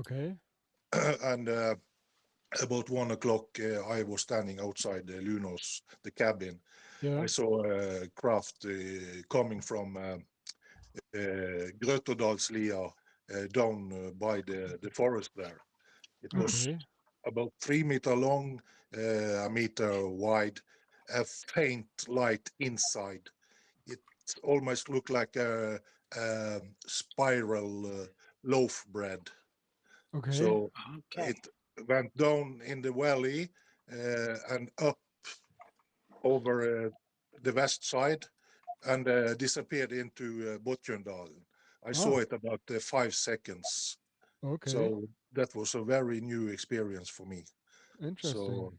Okay. And about 1 o'clock, I was standing outside the Lunos, the cabin. Yeah. I saw a craft coming from Grøterdalslia down by the forest there. It was Okay. about 3 meter long, a meter wide, a faint light inside. It almost looked like a spiral loaf bread. Okay. So Okay. it went down in the valley and up over the west side and disappeared into Botjøndalen. I saw Oh, it about 5 seconds. okay. So that was a very new experience for me. So Interesting.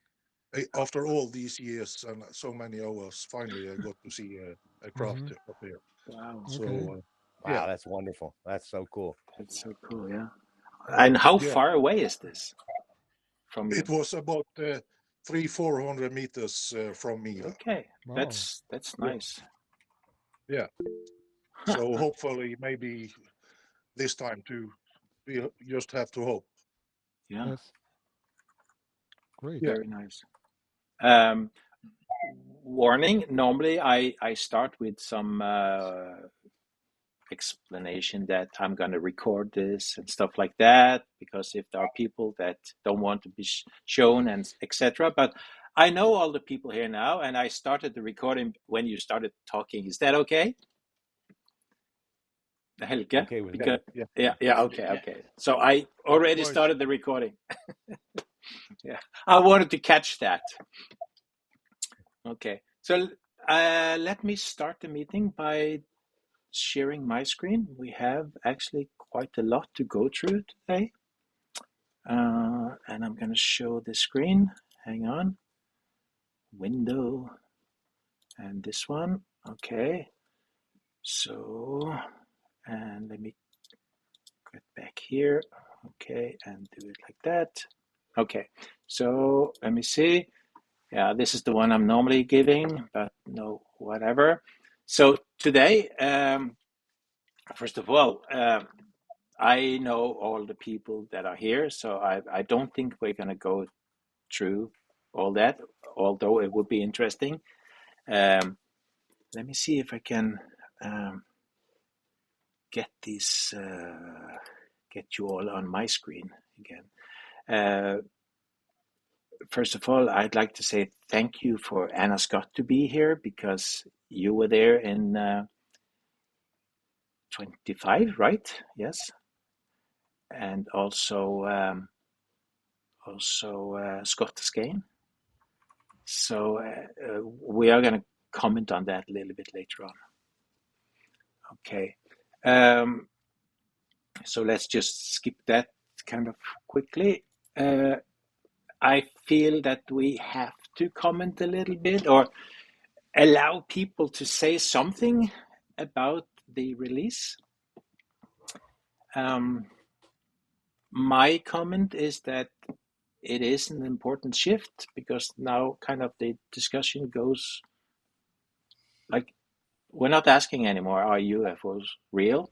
after all these years and so many hours, finally I got to see a craft Mm-hmm. up here. Wow. Okay. So yeah, Wow, that's wonderful. That's so cool. That's so cool. Yeah. And how yeah, far away is this from you? it was about 300-400 meters from me. Okay. Wow. That's Yeah, nice. yeah. So hopefully, maybe this time too, we just have to hope. Yeah. Yes. Great. Yeah, Very nice. Um, Warning. Normally, I start with some explanation that I'm going to record this and stuff like that because if there are people that don't want to be shown and etc. But I know all the people here now, and I started the recording when you started talking. Is that okay, Helge? Okay with yeah, me. Because yeah. yeah, okay. So I Of already course. started the recording. Yeah, I wanted to catch that. Okay, so let me start the meeting by sharing my screen. We have actually quite a lot to go through today. And I'm going to show the screen. Hang on. Window. And this one. Okay. So, and let me get back here. Okay. And do it like that. Okay. So, let me see. Yeah, this is the one I'm normally giving, but no, whatever. So, today, first of all, I know all the people that are here, so I don't think we're going to go through all that, although it would be interesting. Um, Let me see if I can um, get these, get you all on my screen again. Uh, First of all, I'd like to say thank you for Anna Scott to be here because you were there in 25, right? Yes, and also Scott Skane. So we are going to comment on that a little bit later on. Okay. Um, so let's just skip that kind of quickly. Uh, I feel that we have to comment a little bit or allow people to say something about the release. Um, my comment is that it is an important shift because now kind of the discussion goes like we're not asking anymore, are UFOs real?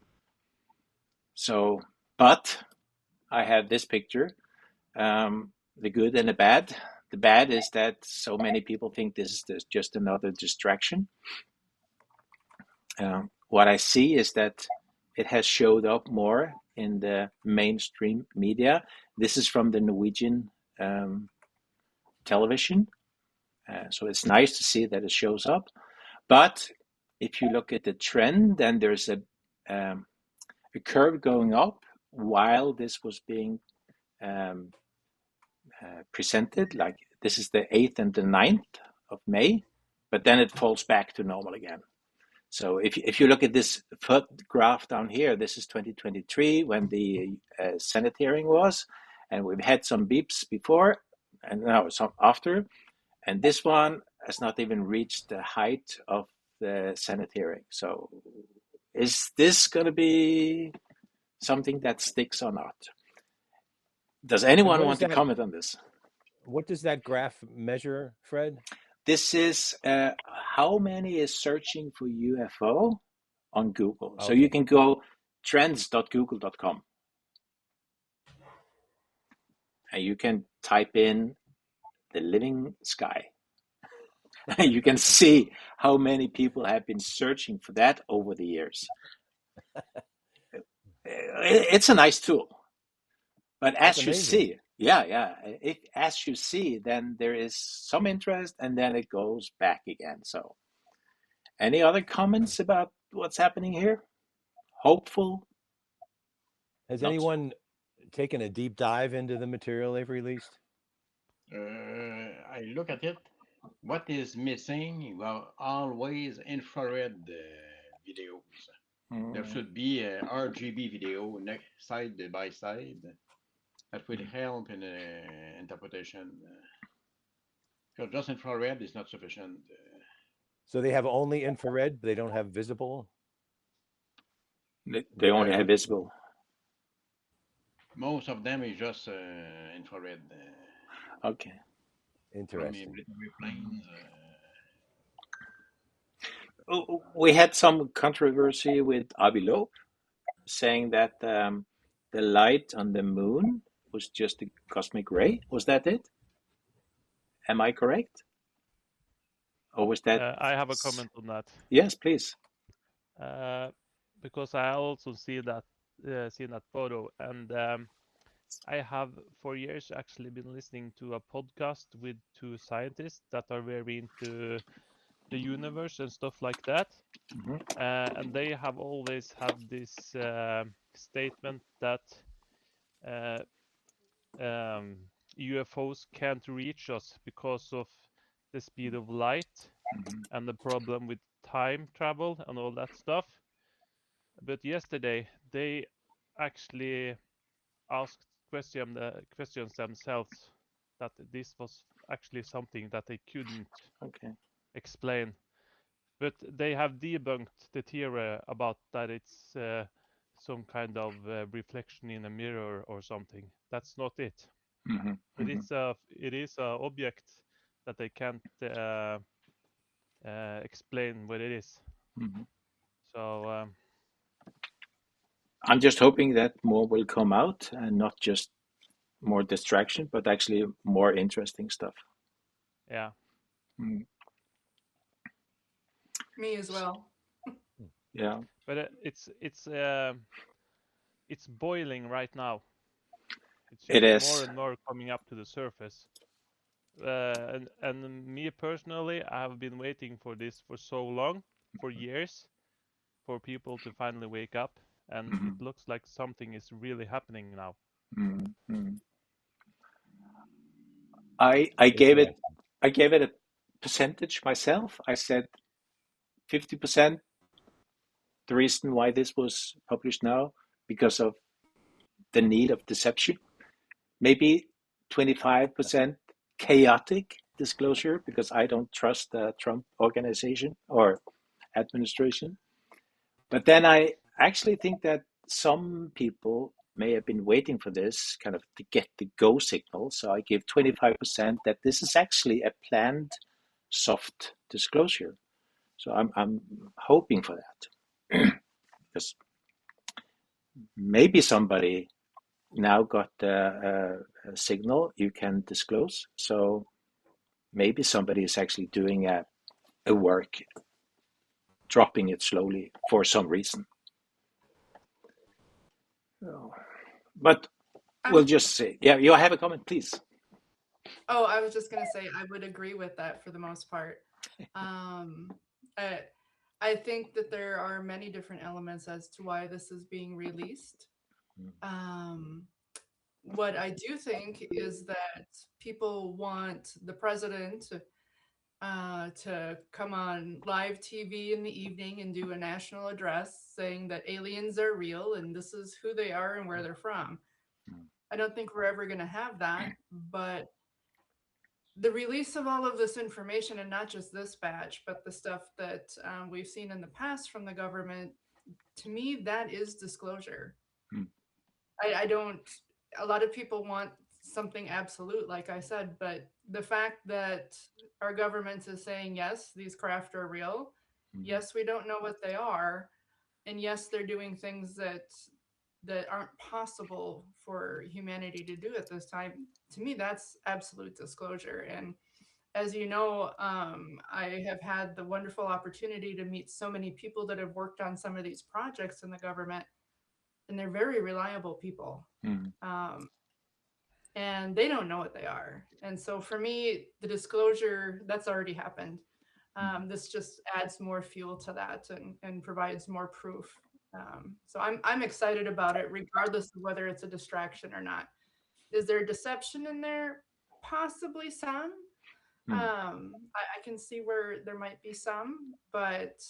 So, but I have this picture, the good and the bad. The bad is that so many people think this is just another distraction. What I see is that it has showed up more in the mainstream media. This is from the Norwegian television. So it's nice to see that it shows up. But if you look at the trend, then there's a curve going up while this was being um, presented. Like this is the 8th and the 9th of May, but then it falls back to normal again. So if you look at this graph down here, this is 2023 when the Senate hearing was, and we've had some beeps before and now some after, and this one has not even reached the height of the Senate hearing. So is this going to be something that sticks or not? Does And anyone want to comment on this? what does that graph measure, Fred? This is how many is searching for UFO on Google. So you Okay. can go trends.google.com. and you can type in the living sky. You can see how many people have been searching for that over the years. It's a nice tool. But as you see, as you see, then there is some interest and then it goes back again. So, any other comments about what's happening here? Hopeful? Has Not. anyone taken a deep dive into the material they've released? I look at it. What is missing? Well, always infrared videos. There should be a RGB video side by side that will help in interpretation. Because just infrared is not sufficient. So they have only infrared, but they don't have visible? They only have visible. Most of them is just infrared. Okay. Interesting. Planes, we had some controversy with Avi Loeb saying that the light on the moon was just a cosmic ray. Was that it? Am I correct? Or was that? I have a comment on that. Yes, please. Because I also see that seen that photo, and I have for years actually been listening to a podcast with two scientists that are very into the universe and stuff like that. And they have always had this statement that UFOs can't reach us because of the speed of light and the problem with time travel and all that stuff. But yesterday they actually asked questions themselves that this was actually something that they couldn't explain. But they have debunked the theory about that it's some kind of reflection in a mirror or something. That's not it. But it is a object that they can't explain what it is. So I'm just hoping that more will come out and not just more distraction, but actually more interesting stuff. Yeah. Me as well. Yeah. But it's boiling right now. It is more and more coming up to the surface. And me personally, I have been waiting for this for so long, for years, for people to finally wake up, and it looks like something is really happening now. I gave it a percentage myself. I said 50%. The reason why this was published now, because of the need of deception. Maybe 25% chaotic disclosure, because I don't trust the Trump organization or administration. But then I actually think that some people may have been waiting for this kind of to get the go signal. So I give 25% that this is actually a planned soft disclosure. So I'm hoping for that. Because maybe somebody now got a signal you can disclose. So maybe somebody is actually doing a work, dropping it slowly for some reason. But we'll just see. Yeah, you have a comment, please. Oh, I was just going to say I would agree with that for the most part. I think that there are many different elements as to why this is being released. What I do think is that people want the president to come on live TV in the evening and do a national address saying that aliens are real and this is who they are and where they're from. I don't think we're ever going to have that, but the release of all of this information, and not just this batch, but the stuff that we've seen in the past from the government, to me, that is disclosure. I don't, a lot of people want something absolute, like I said, but the fact that our government is saying, yes, these craft are real. Yes, we don't know what they are. And yes, they're doing things that that aren't possible for humanity to do at this time. To me, that's absolute disclosure. And as you know, I have had the wonderful opportunity to meet so many people that have worked on some of these projects in the government, and they're very reliable people. And they don't know what they are. And so for me, the disclosure, that's already happened. This just adds more fuel to that and provides more proof. So I'm excited about it, regardless of whether it's a distraction or not. Is there deception in there? Possibly some. I can see where there might be some, but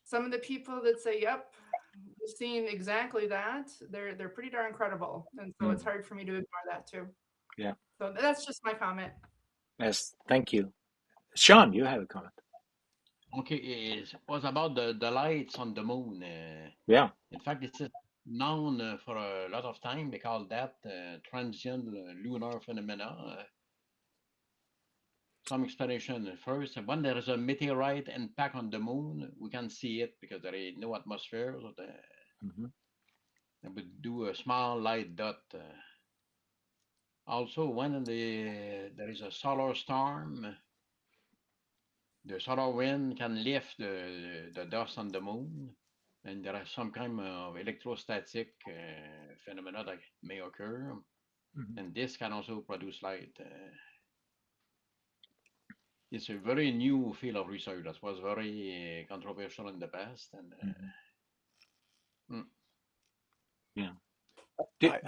some of the people that say, "Yep, we've seen exactly that," they're pretty darn credible, and so it's hard for me to ignore that too. Yeah. So that's just my comment. Yes, thank you. Sean, you have a comment. Okay, it was about the lights on the moon. Yeah. In fact, it's known for a lot of time. They call that transient lunar phenomena. Some explanation first. When there is a meteorite impact on the moon, we can see it because there is no atmosphere. So they would do a small light dot. Also, when there is a solar storm, the solar wind can lift the dust on the moon, and there are some kind of electrostatic phenomena that may occur, and this can also produce light. It's a very new field of research that was very controversial in the past, and yeah.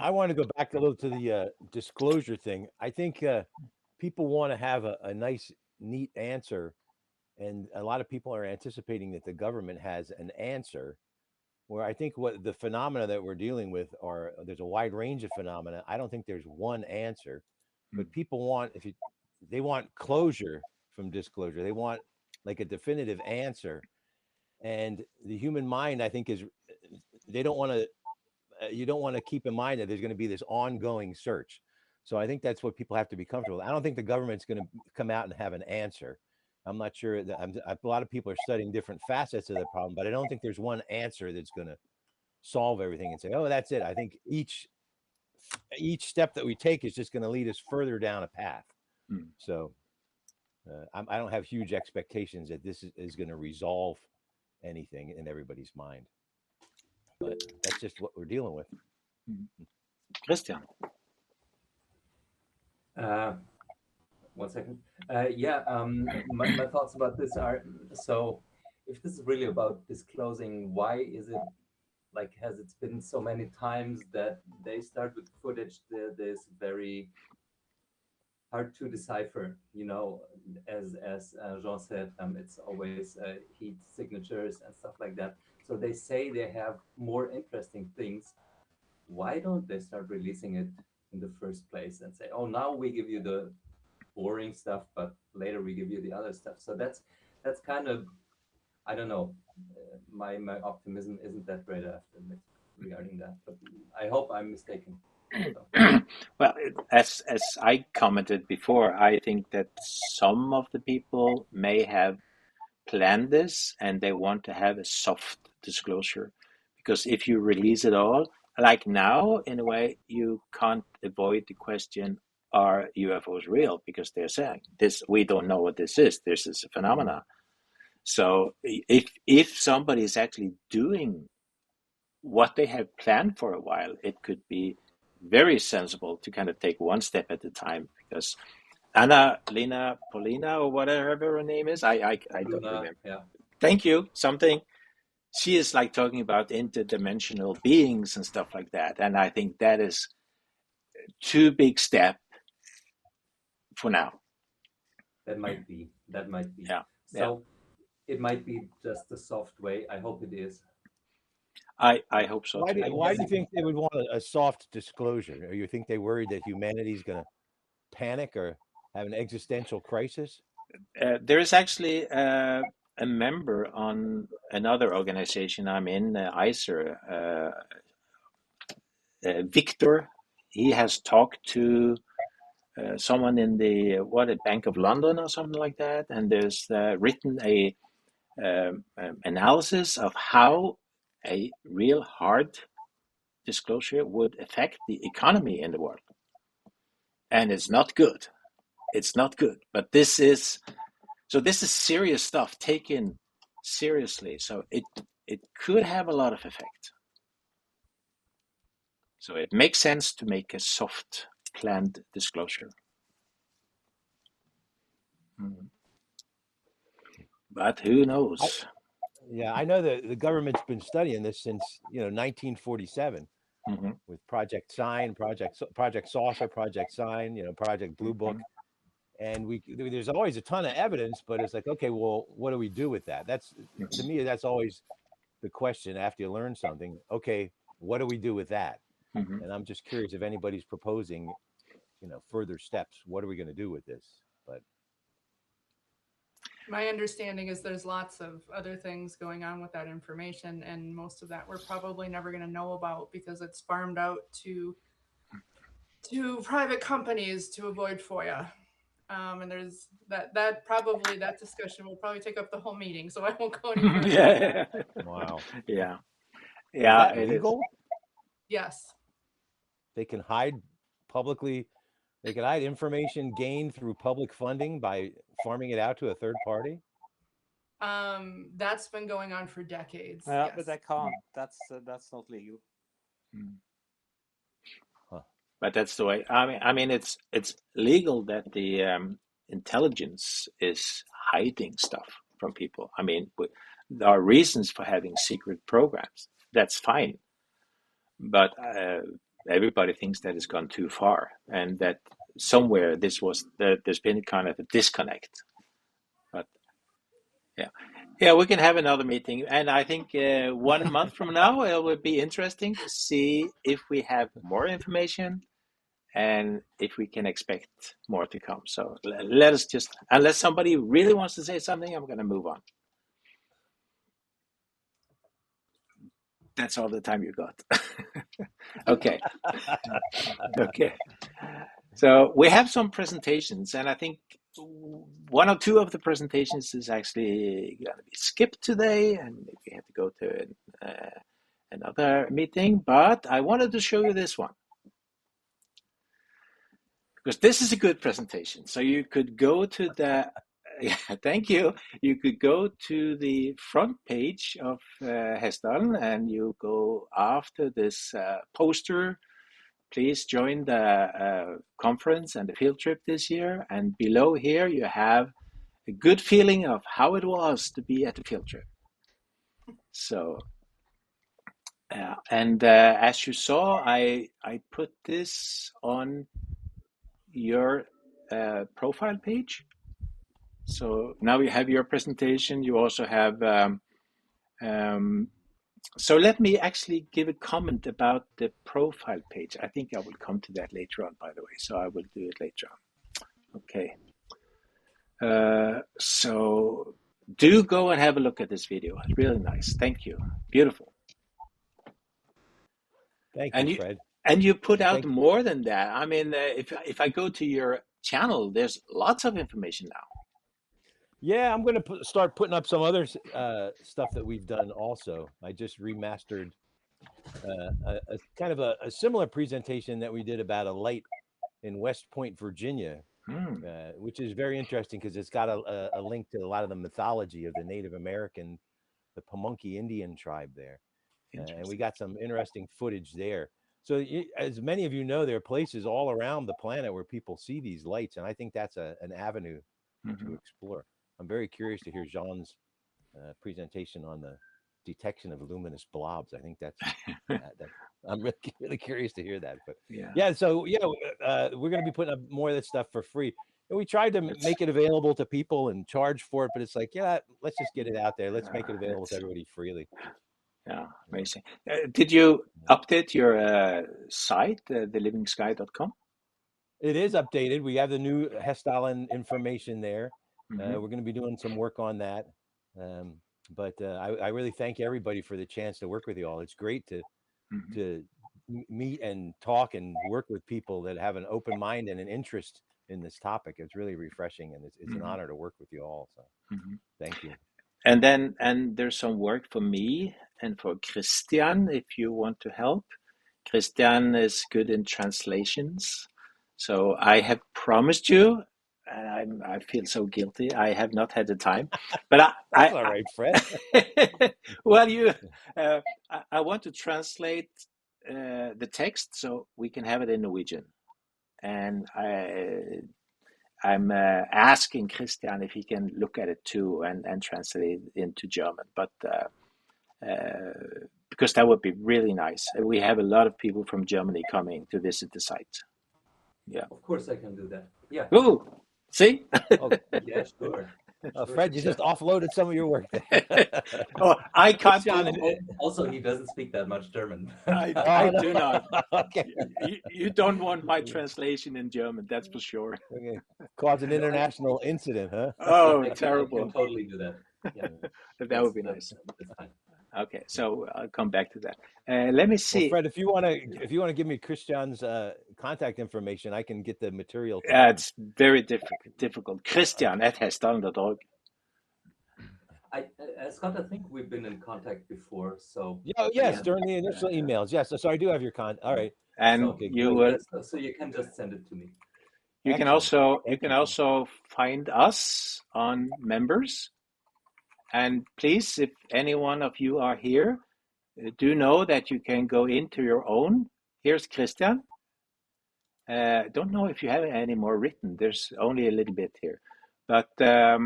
I want to go back a little to the disclosure thing. I think people want to have a nice, neat answer, and a lot of people are anticipating that the government has an answer. Where I think what the phenomena that we're dealing with are, there's a wide range of phenomena. I don't think there's one answer, but people want, they want closure from disclosure. They want like a definitive answer, and the human mind, I think, is they don't want to. You don't want to keep in mind that there's going to be this ongoing search. So I think that's what people have to be comfortable with. I don't think the government's going to come out and have an answer. I'm not sure that a lot of people are studying different facets of the problem, but I don't think there's one answer that's going to solve everything and say, oh, that's it. I think each step that we take is just going to lead us further down a path. So I don't have huge expectations that this is going to resolve anything in everybody's mind. But that's just what we're dealing with. Christian. 1 second. My thoughts about this are, so if this is really about disclosing, why is it like, has it been so many times that they start with footage that is very hard to decipher, you know, as Jean said, it's always heat signatures and stuff like that. So they say they have more interesting things. Why don't they start releasing it in the first place and say, oh, now we give you the boring stuff, but later we give you the other stuff. So that's kind of, I don't know, my optimism isn't that great, I have to admit, regarding that, but I hope I'm mistaken. So. Well, as I commented before, I think that some of the people may have planned this and they want to have a soft disclosure, because if you release it all, like now, in a way, you can't avoid the question, are UFOs real? Because they're saying this, we don't know what this is. This is a phenomena. So if somebody is actually doing what they have planned for a while, it could be very sensible to kind of take one step at a time, because Lena Polina, or whatever her name is, I don't remember. Yeah. Thank you. Something. She is like talking about interdimensional beings and stuff like that. And I think that is too big step for now. That might be. Yeah. So it might be just a soft way. I hope it is. I hope so. Why do you think they would want a soft disclosure? Or you think they worried that humanity's going to panic or have an existential crisis? There is actually a member on another organization I'm in, ICER, Victor. He has talked to someone in the Bank of London or something like that, and there's written a analysis of how a real hard disclosure would affect the economy in the world. And it's not good. It's not good. But this is serious stuff taken seriously. So it could have a lot of effect. So it makes sense to make a soft, planned disclosure. But who knows? I know that the government's been studying this since 1947 with Project Sign, Project Saucer, Project Sign, Project Blue Book, and there's always a ton of evidence, but it's like, okay, well, what do we do with that? That's to me, that's always the question after you learn something. Okay, what do we do with that? And I'm just curious if anybody's proposing, further steps. What are we going to do with this? But my understanding is there's lots of other things going on with that information, and most of that we're probably never going to know about because it's farmed out to private companies to avoid FOIA. And there's that discussion will probably take up the whole meeting, so I won't go any further. Yeah. Wow. Yeah. Is that legal? Yes. They can hide publicly. They can hide information gained through public funding by farming it out to a third party. That's been going on for decades. Yeah, yes. but they can't. That's not legal. But that's the way. I mean, it's legal that the intelligence is hiding stuff from people. I mean, there are reasons for having secret programs. That's fine. But everybody thinks that it's gone too far, and that somewhere there's been kind of a disconnect. But yeah, we can have another meeting, and I think 1 month from now it will be interesting to see if we have more information and if we can expect more to come. So let us just, unless somebody really wants to say something, I'm going to move on. That's all the time you got. Okay. Okay. So we have some presentations, and I think 1 or 2 of the presentations is actually going to be skipped today, and we have to go to another meeting. But I wanted to show you this one, because this is a good presentation. So you could go to the, thank you. You could go to the front page of Hessdalen, and you go after this poster. Please join the conference and the field trip this year. And below here, you have a good feeling of how it was to be at the field trip. So, as you saw, I put this on your profile page. So now you have your presentation. You also have, so let me actually give a comment about the profile page. I think I will come to that later on, by the way. So I will do it later on. Okay. So do go and have a look at this video. It's really nice. Thank you. Beautiful. Thank you, Fred. And you put out more than that. I mean, if I go to your channel, there's lots of information now. Yeah, I'm going to start putting up some other stuff that we've done also. I just remastered a kind of a similar presentation that we did about a light in West Point, Virginia, which is very interesting because it's got a link to a lot of the mythology of the Native American, the Pamunkey Indian tribe there. And we got some interesting footage there. So as many of you know, there are places all around the planet where people see these lights. And I think that's an avenue to explore. I'm very curious to hear Jean's presentation on the detection of luminous blobs. I think that's, I'm really curious to hear that. But so we're going to be putting up more of this stuff for free. And we tried to make it available to people and charge for it, but it's like, let's just get it out there. Let's make it available to everybody freely. Yeah, amazing. Did you update your site, thelivingsky.com? It is updated. We have the new Hessdalen information there. We're going to be doing some work on that. But I really thank everybody for the chance to work with you all. It's great to meet and talk and work with people that have an open mind and an interest in this topic. It's really refreshing, and it's an honor to work with you all. So thank you. And there's some work for me and for Christian if you want to help. Christian is good in translations. So I have promised you, and I feel so guilty. I have not had the time, but That's all right, Fred. well, I want to translate the text so we can have it in Norwegian, and I'm asking Christian if he can look at it too and translate it into German, but because that would be really nice. We have a lot of people from Germany coming to visit the site. Yeah. Of course, I can do that. Yeah. Oh, see? Oh, Yeah, sure. Fred, you just offloaded some of your work there. Oh, I can't. Also, he doesn't speak that much German. I do not. Okay. You don't want my translation in German, that's for sure. Okay. Cause an international incident, huh? Oh, I terrible. can totally do that. Yeah. That would be nice. That's fine. Okay, so I'll come back to that. Let me see. Well, Fred, if you want to give me Christian's contact information, I can get the material. It's very difficult. Christian at Hessdalen.org. Scott, I think we've been in contact before, so. Yeah, yes, during the initial emails. Yes, so I do have your All right. And so, you so you can just send it to me. You can also find us on members. And please, if any one of you are here, do know that you can go into your own. Here's Christian. Don't know if you have any more written. There's only a little bit here. But I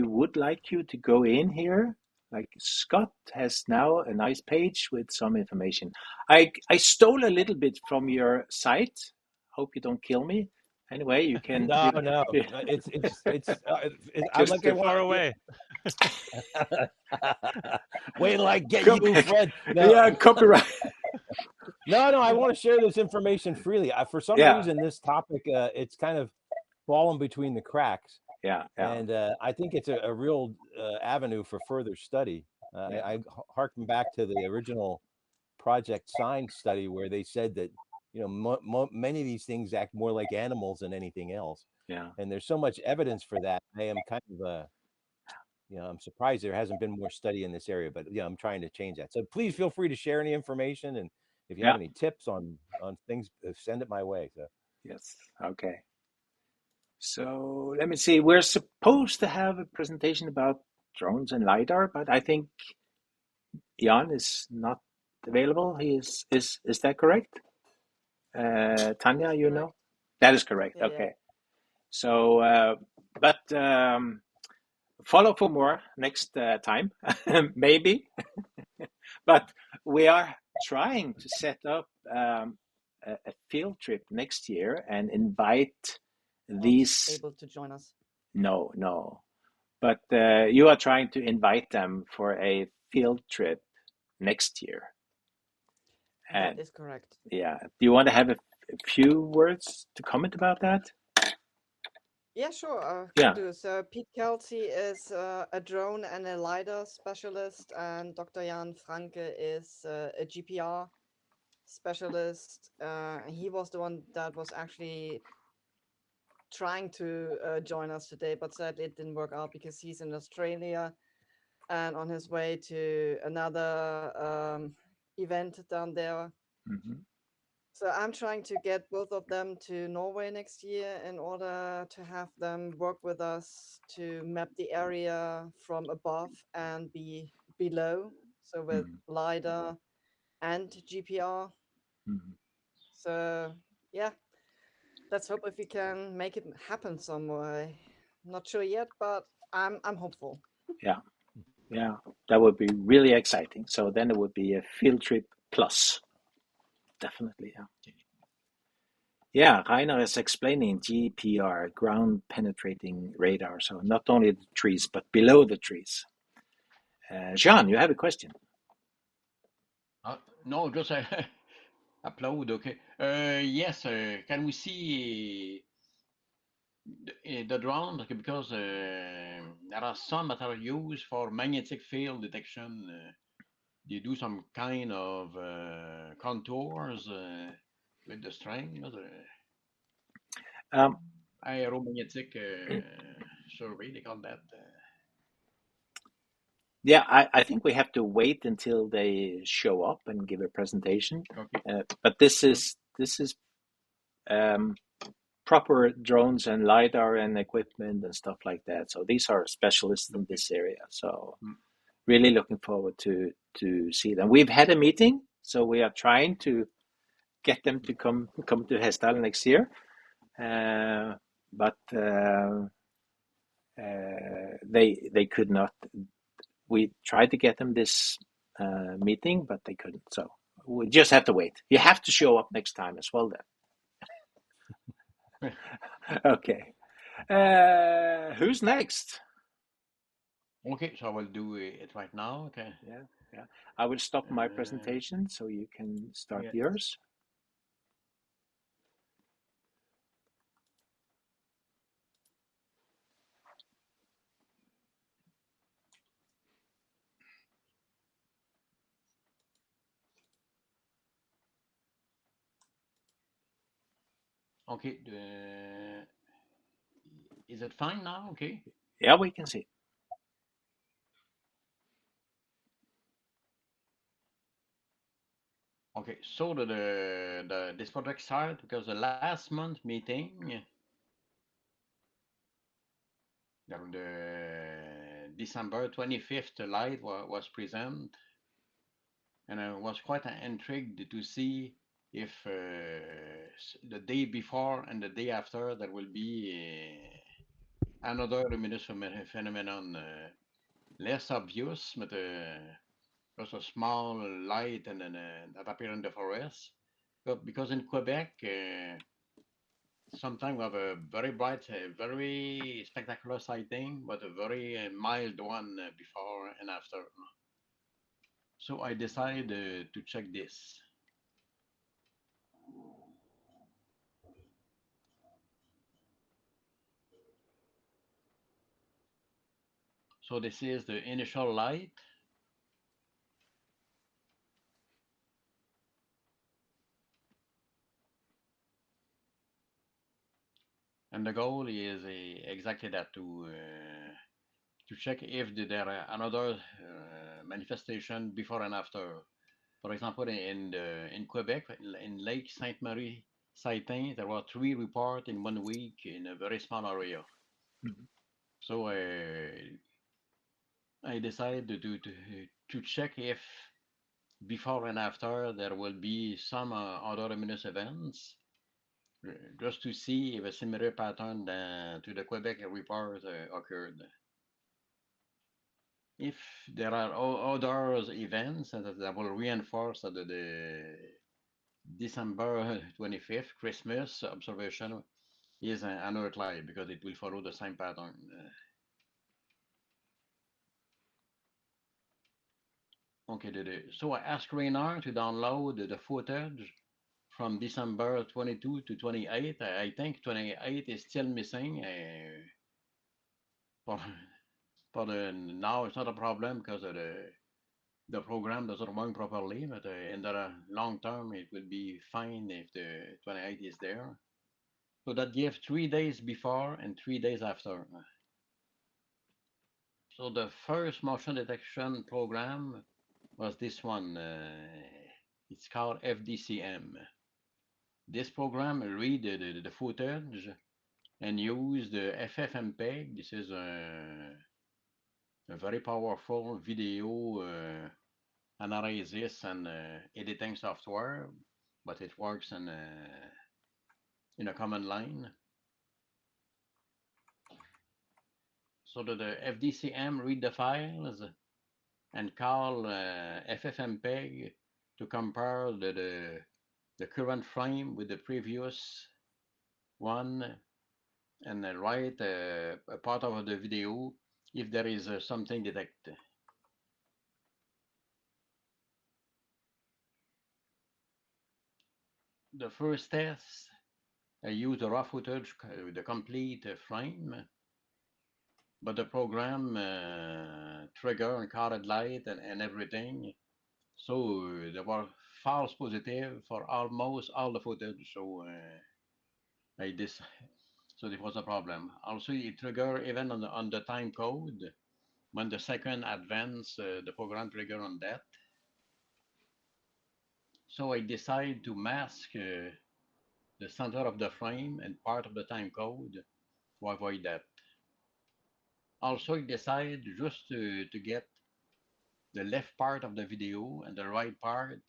would like you to go in here. Like Scott has now a nice page with some information. I stole a little bit from your site. Hope you don't kill me. Anyway, you can. No. It's I'm like too far away. Wait till I get you, Fred. No. Yeah, copyright. No, I want to share this information freely. For some reason, this topic it's kind of fallen between the cracks. Yeah. And I think it's a real avenue for further study. I harken back to the original Project Sign study where they said that many of these things act more like animals than anything else. Yeah. And there's so much evidence for that. I am kind of I'm surprised there hasn't been more study in this area, but I'm trying to change that. So please feel free to share any information, and if you have any tips on things, send it my way. So yes, okay. So let me see. We're supposed to have a presentation about drones and LiDAR, but I think Jan is not available. He is that correct? Tanya, you know? That is correct. Yeah, okay. So, but follow for more next time, maybe. But we are trying to set up a field trip next year and invite these. Able to join us? No. But you are trying to invite them for a field trip next year. That is correct. Yeah. Do you want to have a few words to comment about that? Yeah, sure. Can do. So Pete Kelsey is a drone and a LiDAR specialist, and Dr. Jan Franke is a GPR specialist. He was the one that was actually trying to join us today, but sadly it didn't work out because he's in Australia and on his way to another event down there. Mm-hmm. So I'm trying to get both of them to Norway next year in order to have them work with us to map the area from above and below. So with LiDAR and GPR. Mm-hmm. So yeah, let's hope if we can make it happen some way. Not sure yet, but I'm hopeful. Yeah, that would be really exciting. So then it would be a field trip plus. Definitely, yeah. Rainer is explaining GPR, ground penetrating radar. So not only the trees, but below the trees. Jean, you have a question? No, just applaud. Okay. Yes. Can we see the drone? Because there are some that are used for magnetic field detection. They do some kind of contours with the string. Aeromagnetic survey, they call that. Yeah, I think we have to wait until they show up and give a presentation. Okay. But this is proper drones and LiDAR and equipment and stuff like that. So these are specialists in this area. So really looking forward to see them. We've had a meeting, so we are trying to get them to come to Hessdal next year. But they could not. We tried to get them this meeting, but they couldn't. So we just have to wait. You have to show up next time as well then. Okay. Who's next? Okay, so I will do it right now. Okay. Yeah. I will stop my presentation so you can start yours. Okay. Is it fine now? Okay. Yeah, we can see. Okay, so this project started because the last month meeting, the December 25th light was present, and I was quite intrigued to see if the day before and the day after there will be another luminous phenomenon, less obvious, but just a small light and then that appear in the forest. But because in Quebec, sometimes we have a very bright, very spectacular sighting, but a very mild one before and after. So I decided to check this. So this is the initial light. And the goal is exactly that, to check if there are another manifestation before and after. For example, in Quebec, in Lake Sainte-Marie sighting, there were 3 reports in 1 week in a very small area. Mm-hmm. So I decided to check if before and after there will be some other luminous events, just to see if a similar pattern to the Quebec report occurred. If there are other events that will reinforce the December 25th Christmas observation is an outlier, because it will follow the same pattern. Okay, so I asked Raynor to download the footage from December 22 to 28. I think 28 is still missing. For the now, it's not a problem because the program doesn't work properly, but in the long term, it will be fine if the 28 is there. So that gives 3 days before and 3 days after. So the first motion detection program was this one. It's called FDCM. This program read the footage and use the FFmpeg. This is a very powerful video analysis and editing software, but it works in a command line. So the FDCM read the files and call FFmpeg to compare the current frame with the previous one, and write a part of the video if there is something detected. The first test, I use the raw footage, the complete frame, but the program trigger and colored light and everything. So there were false positive for almost all the footage. So so it was a problem. Also, it trigger even on the time code. When the second advance, the program trigger on that. So I decide to mask the center of the frame and part of the time code to avoid that. Also, I decide just to get the left part of the video and the right part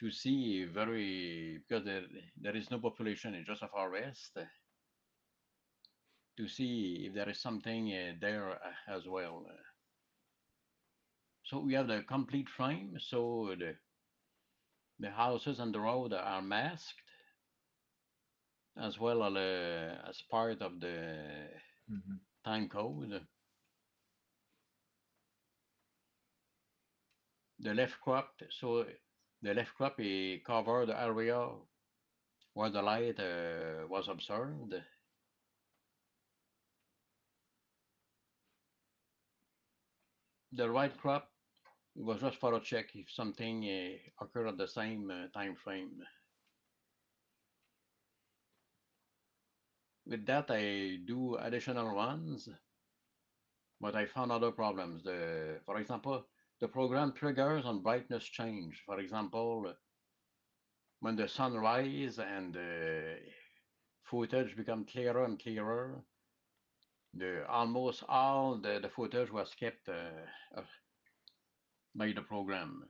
to see because there is no population, it's just a forest, to see if there is something there as well. So we have the complete frame, so the houses and the road are masked as well as part of the time code. The left crop, so the left crop cover the area where the light was observed. The right crop was just for a check if something occurred at the same time frame. With that, I do additional ones, but I found other problems. For example, the program triggers on brightness change. For example, when the sun rises and the footage become clearer and clearer, almost all the footage was kept by the program.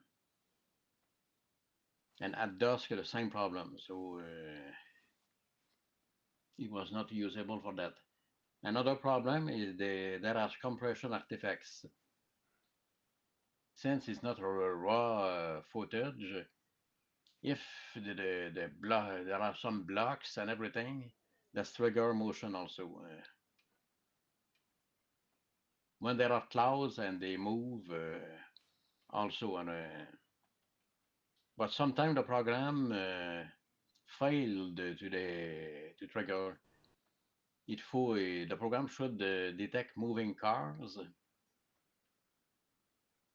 And at dusk, the same problem. So it was not usable for that. Another problem is there are compression artifacts. Since it's not raw footage, if there are some blocks and everything, that's trigger motion also. When there are clouds and they move also, but sometimes the program failed to trigger. The program should detect moving cars,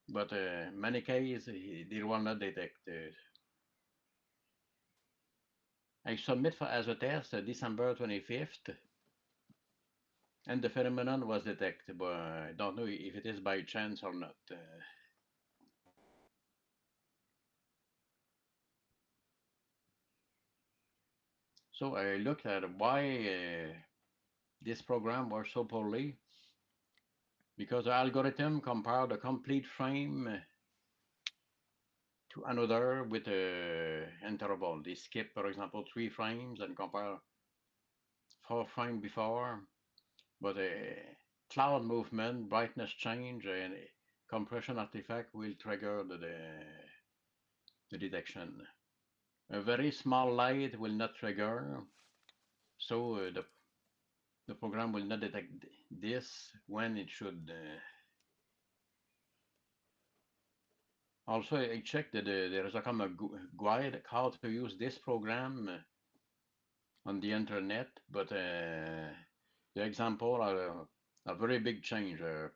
but many cases they will not detect. I submit as a test December 25th, and the phenomenon was detected, but I don't know if it is by chance or not. So I looked at why this program works so poorly, because the algorithm compared the complete frame to another with an interval. They skip, for example, 3 frames and compare 4 frames before, but cloud movement, brightness change, and compression artifact will trigger the detection. A very small light will not trigger, so the program will not detect this when it should. Also, I checked that there is a guide how to use this program on the internet, but the example are a very big change. A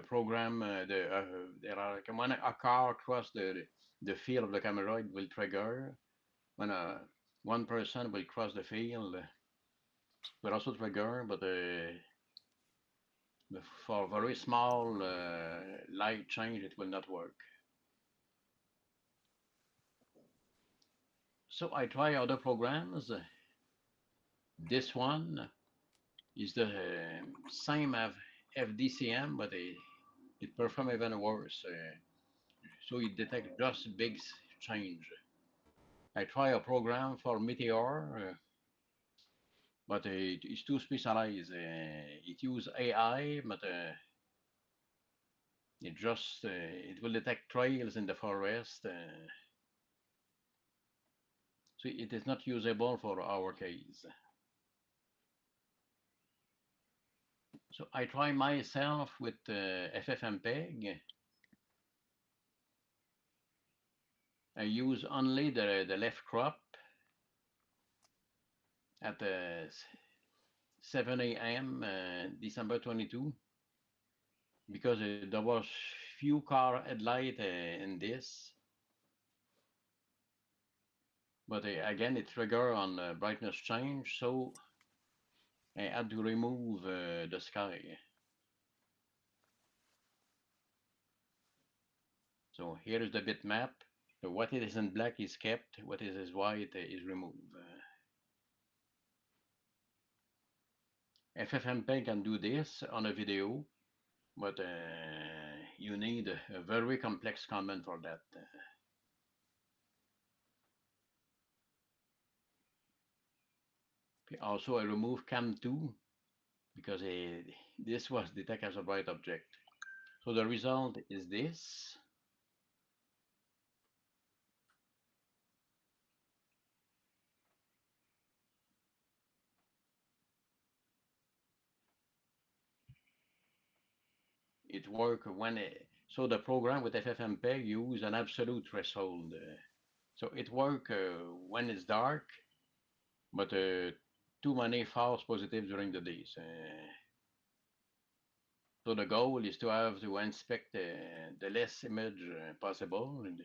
program, there are when a car across the field of the camera, it will trigger. When one person will cross the field, will also trigger, but for very small light change, it will not work. So I try other programs. This one is the same as FDCM, but it performs even worse. So it detects just big change. I try a program for Meteor, but it's too specialized. It uses AI, but it will detect trails in the forest. So it is not usable for our case. So I try myself with FFmpeg. I use only the left crop at 7 a.m. December 22, because there was few car headlight in this. But again, it trigger on brightness change, so I had to remove the sky. So here is the bitmap. So what is in black is kept, what is white is removed. FFmpeg can do this on a video, but you need a very complex command for that. Also, I remove cam2 because this was detected as a bright object. So the result is this. It works when so the program with FFmpeg use an absolute threshold. So it works when it's dark, but too many false positives during the days. So the goal is to have to inspect the less image possible. And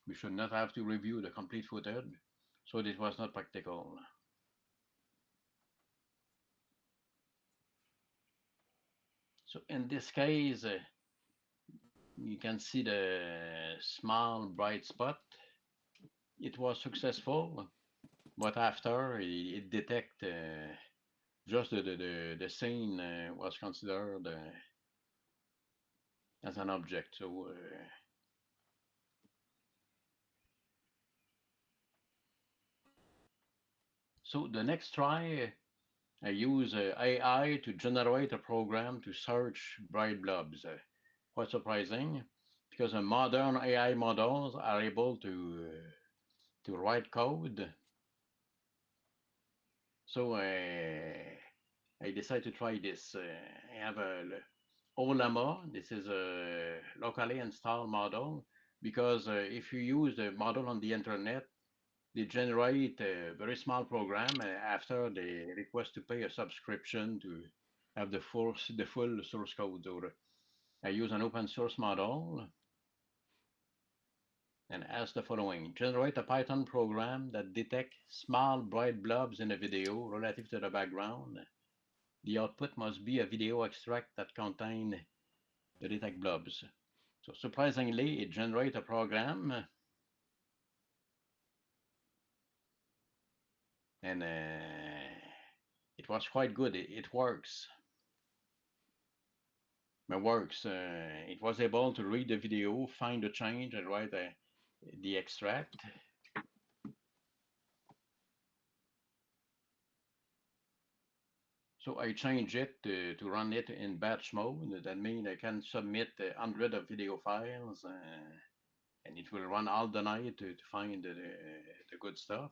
we should not have to review the complete footage, so this was not practical. So in this case, you can see the small bright spot. It was successful, but after it detect just the scene was considered as an object. So the next try, I use AI to generate a program to search bright blobs. Quite surprising, because modern AI models are able to write code. So I decided to try this. I have a Ollama. This is a locally installed model, because if you use the model on the internet, they generate a very small program after they request to pay a subscription to have the full source code. Or I use an open source model and ask the following: generate a Python program that detects small bright blobs in a video relative to the background. The output must be a video extract that contains the detect blobs. So surprisingly, it generates a program, and it was quite good. It works. It works. It was able to read the video, find the change, and write the extract. So I change it to run it in batch mode. That means I can submit 100 of video files, and it will run all the night to find the good stuff.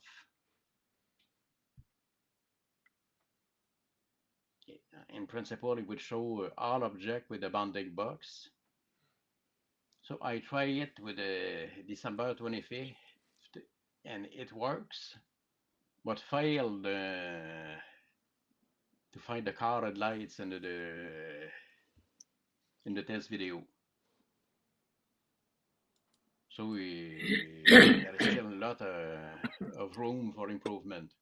In principle, it would show all object with a bounding box. So I try it with December 25th, and it works, but failed to find the car headlights in the test video. So there is still a lot of room for improvement.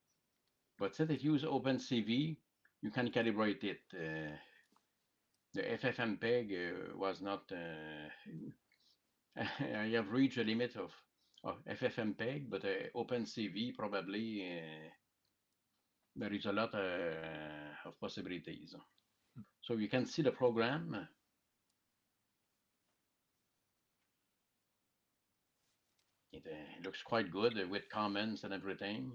But since it uses OpenCV, you can calibrate it. The FFmpeg was not. I have reached a limit of FFmpeg, but OpenCV probably there is a lot of possibilities. So you can see the program. It looks quite good with comments and everything.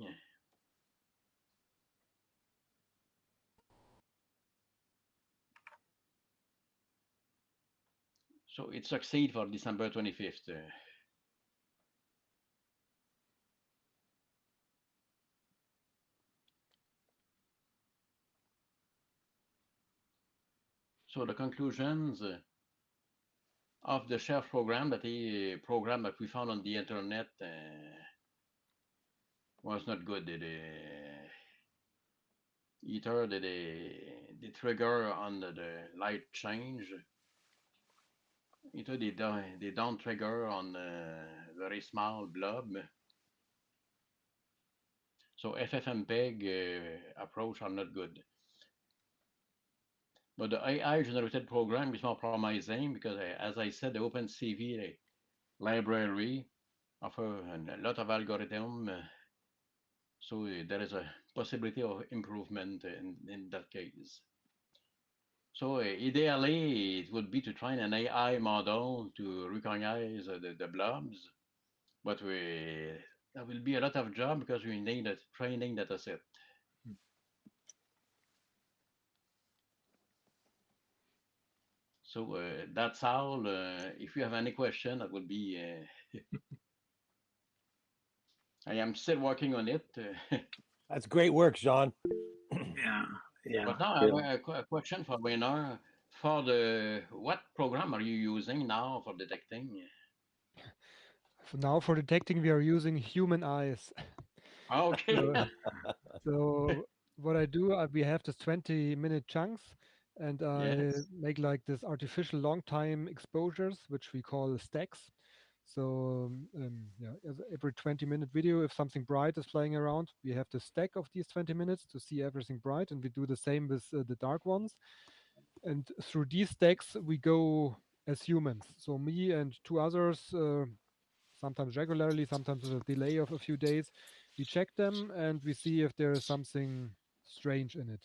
So it succeeded for December 25th. So the conclusions of the chef program that we found on the internet was not good. Either the trigger on the light change, either they don't trigger on a very small blob. So FFmpeg approach are not good. But the AI generated program is more promising because, as I said, the OpenCV library offer a lot of algorithm. So there is a possibility of improvement in that case. So ideally, it would be to train an AI model to recognize the blobs, but there will be a lot of job because we need a training data set. So that's all. If you have any question, that would be. I am still working on it. That's great work, Jean. Yeah. But now I have a question for Wiener. For what program are you using now for detecting? Now for detecting, we are using human eyes. Okay. So what I do, we have this 20-minute chunks, and I make like this artificial long time exposures, which we call stacks. So yeah, every 20-minute video, if something bright is flying around, we have the stack of these 20 minutes to see everything bright, and we do the same with the dark ones. And through these stacks, we go as humans. So me and two others, sometimes regularly, sometimes with a delay of a few days, we check them and we see if there is something strange in it.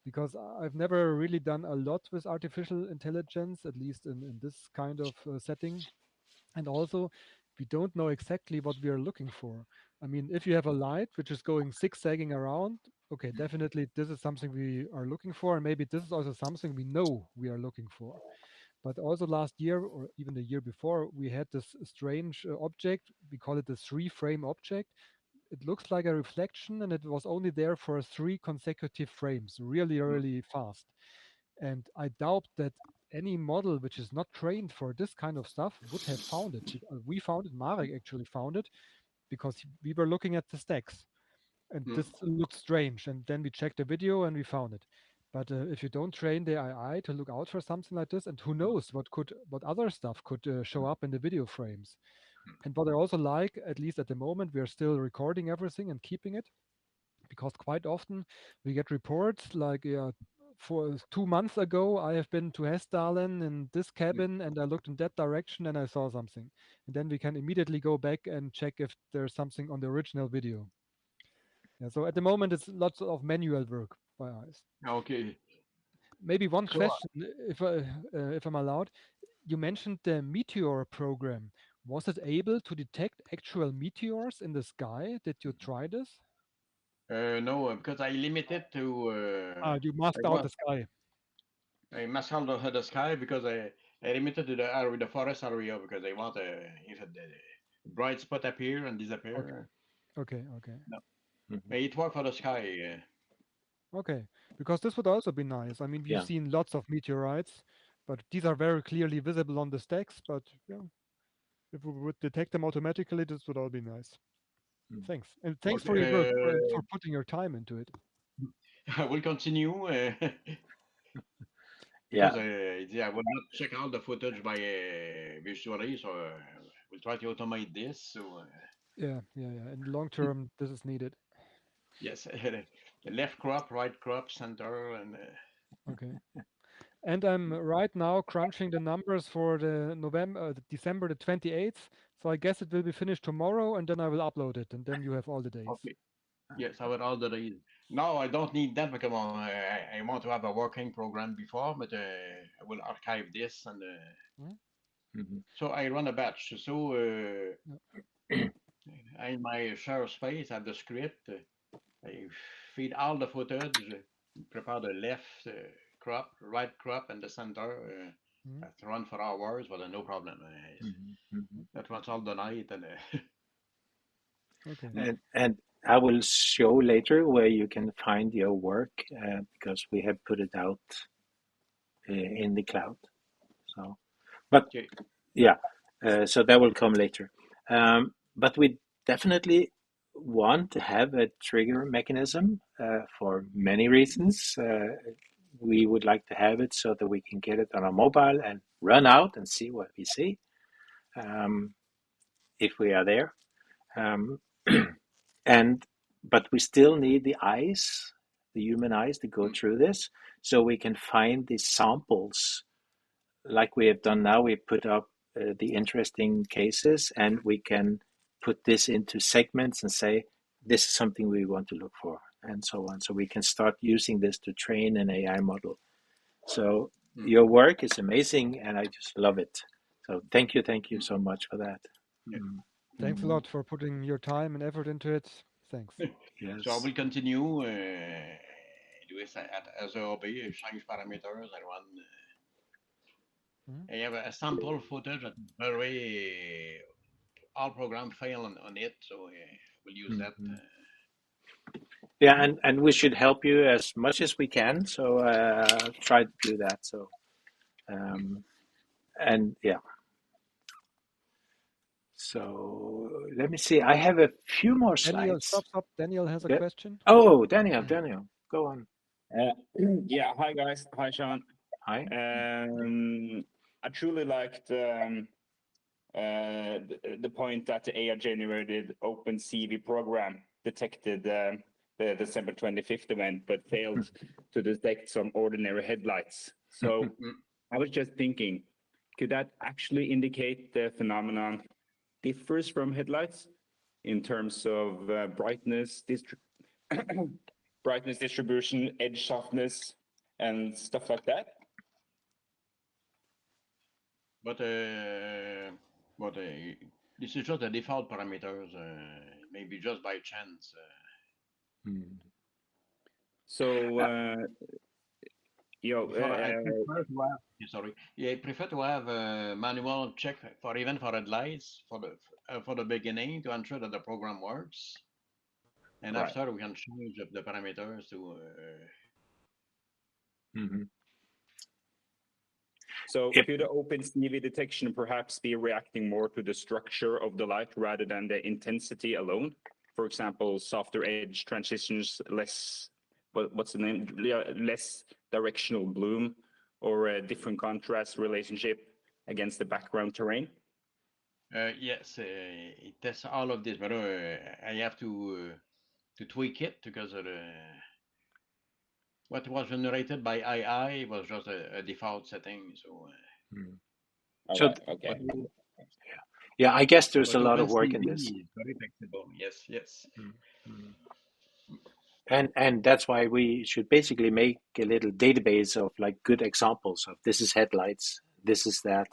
Because I've never really done a lot with artificial intelligence, at least in this kind of setting. And also, we don't know exactly what we are looking for. I mean, if you have a light which is going zigzagging around, okay, definitely this is something we are looking for. And maybe this is also something we know we are looking for. But also last year, or even the year before, we had this strange object. We call it the 3-frame object. It looks like a reflection, and it was only there for 3 consecutive frames, really, really fast. And I doubt that any model which is not trained for this kind of stuff would have found it. We found it, Marek actually found it, because we were looking at the stacks. And this looked strange. And then we checked the video and we found it. But if you don't train the AI to look out for something like this, and who knows what other stuff could show up in the video frames. And what I also like, at least at the moment, we are still recording everything and keeping it, because quite often we get reports like, for 2 months ago, I have been to Hessdalen in this cabin and I looked in that direction and I saw something. And then we can immediately go back and check if there's something on the original video. Yeah, so at the moment, it's lots of manual work by eyes. Okay. Maybe one question, if I'm allowed. You mentioned the Meteor program. Was it able to detect actual meteors in the sky? Did you try this? No, because I limit it to. You masked out the sky. I masked out the sky because I limited to the forest area because I want if the bright spot appear and disappear. Okay. No. It worked for the sky. Okay, because this would also be nice. I mean, we've seen lots of meteorites, but these are very clearly visible on the stacks. But yeah, if we would detect them automatically, this would all be nice. Thanks, and thanks for your work, for putting your time into it. I will continue. Because I will not check out the footage by visually, so we'll try to automate this. So yeah. In the long term, this is needed. Yes, the left crop, right crop, center, and okay. And I'm right now crunching the numbers for the December the 28th. So I guess it will be finished tomorrow, and then I will upload it, and then you have all the days. Okay. Yes, I will all the days. No, I don't need that because I want to have a working program before, but I will archive this and. So I run a batch. So in my share space, I have the script. I feed all the footage, prepare the left crop, right crop, and the center. Have to run for hours, but no problem. That runs all the night. And okay. And I will show later where you can find your work because we have put it out in the cloud. So, but yeah, so that will come later. But we definitely want to have a trigger mechanism for many reasons. We would like to have it so that we can get it on a mobile and run out and see what we see if we are there. But we still need the eyes the human eyes to go through this, so we can find the samples like we have done now. We put up the interesting cases, and we can put this into segments and say, this is something we want to look for, and so on. So we can start using this to train an AI model. So your work is amazing, and I just love it. So thank you so much for that. Thanks a lot for putting your time and effort into it. Thanks. Yes. So I will continue with as a hobby, change parameters. I run. I have a sample footage that very all programs fail on it, so we'll use that. Yeah, and we should help you as much as we can. So try to do that. So and yeah. So let me see. I have a few more Daniel, slides. stop. Daniel has a question. Oh, Daniel, go on. Yeah, hi guys. Hi, Sean. Hi. I truly liked the point that the AI-generated OpenCV program detected the December 25th event, but failed to detect some ordinary headlights. So I was just thinking, could that actually indicate the phenomenon differs from headlights in terms of brightness distribution, edge softness, and stuff like that? But this is just the default parameters, maybe just by chance. So, I prefer to have a manual check for headlights for the beginning to ensure that the program works, and Right. after we can change the parameters to. So could the OpenCV detection perhaps be reacting more to the structure of the light rather than the intensity alone? For example, softer edge transitions, less directional bloom, or a different contrast relationship against the background terrain? Yes, it tests all of this, but I have to tweak it because of what was generated by AI was just a default setting. So, okay. Yeah, I guess there's a lot of work in this. Very flexible. Yes. And that's why we should basically make a little database of like good examples of this is headlights, this is that,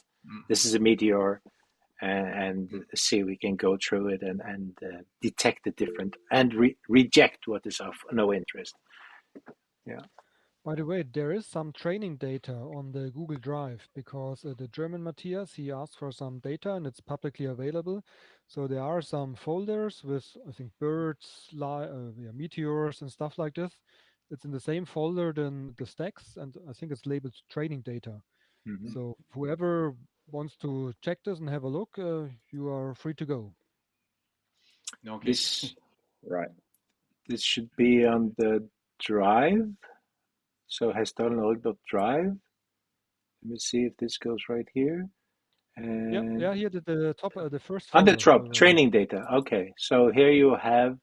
this is a meteor, and see we can go through it and detect the different and reject what is of no interest. Yeah. By the way, there is some training data on the Google Drive because the German Matthias, he asked for some data and it's publicly available. So there are some folders with, I think, birds, meteors and stuff like this. It's in the same folder than the stacks, and I think it's labeled training data. So whoever wants to check this and have a look, you are free to go. Okay. This should be on the drive. So Drive. Let me see if this goes right here. And Yeah, here the top, the first on folder. the top, training data. Okay, so here you have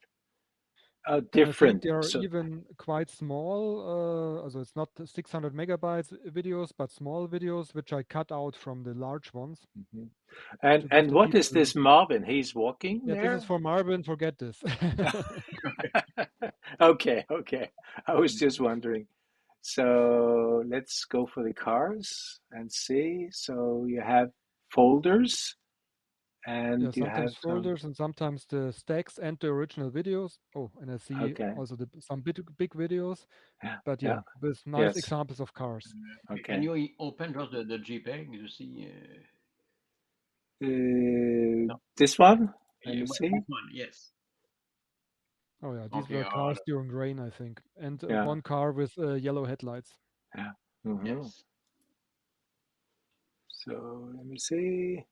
a different. I think they are even quite small. So it's not 600 megabytes videos, but small videos which I cut out from the large ones. And what is this Marvin? He's walking there? This is for Marvin. Forget this. Okay. I was just wondering. So let's go for the cars and see. So you have folders, and you have folders and sometimes the stacks and the original videos. Oh, and I see also some big videos. But with nice examples of cars. Okay. Can you open just the JPEG to see? This one? Let me see. This one, yes. Oh yeah, these were cars during rain, I think, and one car with yellow headlights. Yeah. Yes. So let me see.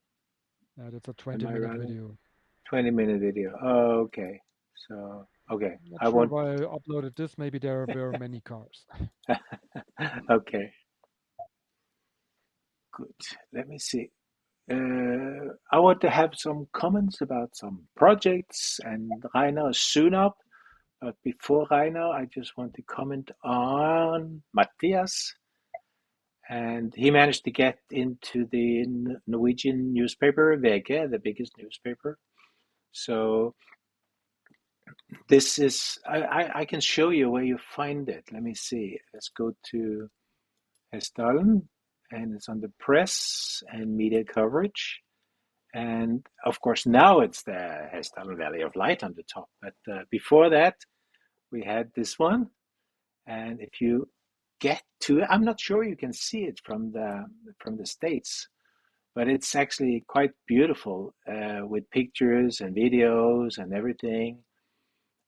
Yeah, that's a 20-minute video. 20-minute video. Okay. So okay. Not sure why I uploaded this. Maybe there were many cars. Okay. Good. Let me see. I want to have some comments about some projects, and Rainer is soon up, But before Rainer, I just want to comment on Matthias. And he managed to get into the Norwegian newspaper, VG, the biggest newspaper. So this is, I can show you where you find it. Let me see. Let's go to Hessdalen, and it's under press and media coverage. And of course, now it's the Hessdalen Valley of Light on the top. But before that, we had this one. And if you get to it, I'm not sure you can see it from the States, but it's actually quite beautiful with pictures and videos and everything.